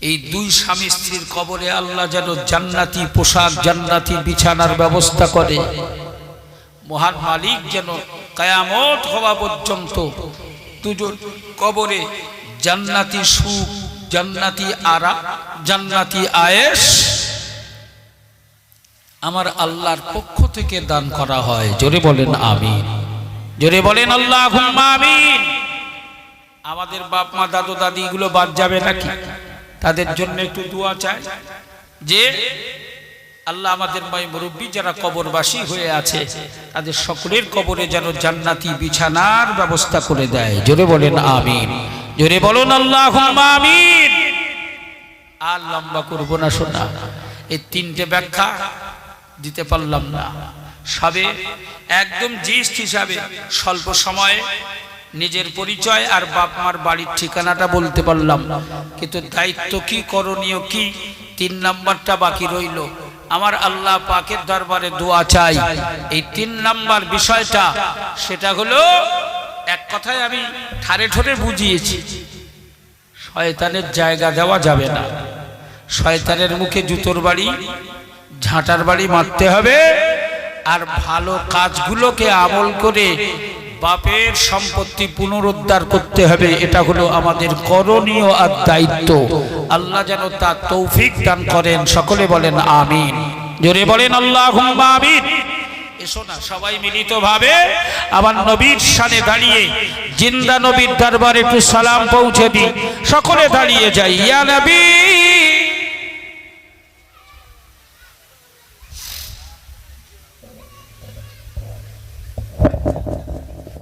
এই দুই স্বামী স্ত্রীর কবরে আল্লাহ যেন জান্নাতি পোশাক, জান্নাতি বিছানার ব্যবস্থা করে। মহান মালিক যেন কিয়ামত হওয়া পর্যন্ত দুজন কবরে জান্নাতি সুখ, জান্নাতি আরাম, জান্নাতি আয়েশ আমার আল্লাহর পক্ষ থেকে দান করা হয়। জোরে বলেন আমিন, জোরে বলেন আল্লাহুম্মা আমিন। আমাদের বাপ মা দাদু দাদি এগুলো বাদ যাবে নাকি? তাদের জন্য একটু দোয়া চাই যে আল্লাহ আমাদের মাই মুরব্বী যারা কবরবাসী হয়ে আছে তাদের সকলের কবরে যেন জান্নাতি বিছানার ব্যবস্থা করে দেয়। জোরে বলেন আমিন, জোরে বলুন আল্লাহুম্মা আমিন। আর লম্বা করবো না শোনা, এই তিনটে ব্যাখ্যা দিতে পারলাম না। সবে একদম জিস্ট হিসাবে স্বল্প সময়ে নিজের পরিচয় আর বাপ মার বাড়ির ঠিকানাটা বলতে পারলাম, কিন্তু দায়িত্ব কি, করণীয় কি, 3 নাম্বারটা বাকি রইল। আমার আল্লাহ পাকের দরবারে দোয়া চাই এই 3 নাম্বার বিষয়টা, সেটা হলো এক কথায় আমি ঠারে ঠোরে বুঝিয়েছি, শয়তানের জায়গা দেওয়া যাবে না। শয়তানের মুখে জুতোর বাড়ি, ঝাঁটার বাড়ি মারতে হবে, আর ভালো কাজগুলোকে আমল করে বাপের সম্পত্তি পুনরুদ্ধার করতে হবে। এটা হলো আমাদের করণীয় আর দায়িত্ব। আল্লাহ যেন তা তৌফিক দান করেন। সকলে বলেন আমিন, জোরে বলেন আল্লাহুম্মা আমিন। এসো না সবাই মিলিত ভাবে আমার নবীর শানে দাঁড়িয়ে জিন্দা নবীর দরবারে একটু সালাম পৌঁছে দিই। সকলে দাঁড়িয়ে যাই। ইয়া নবী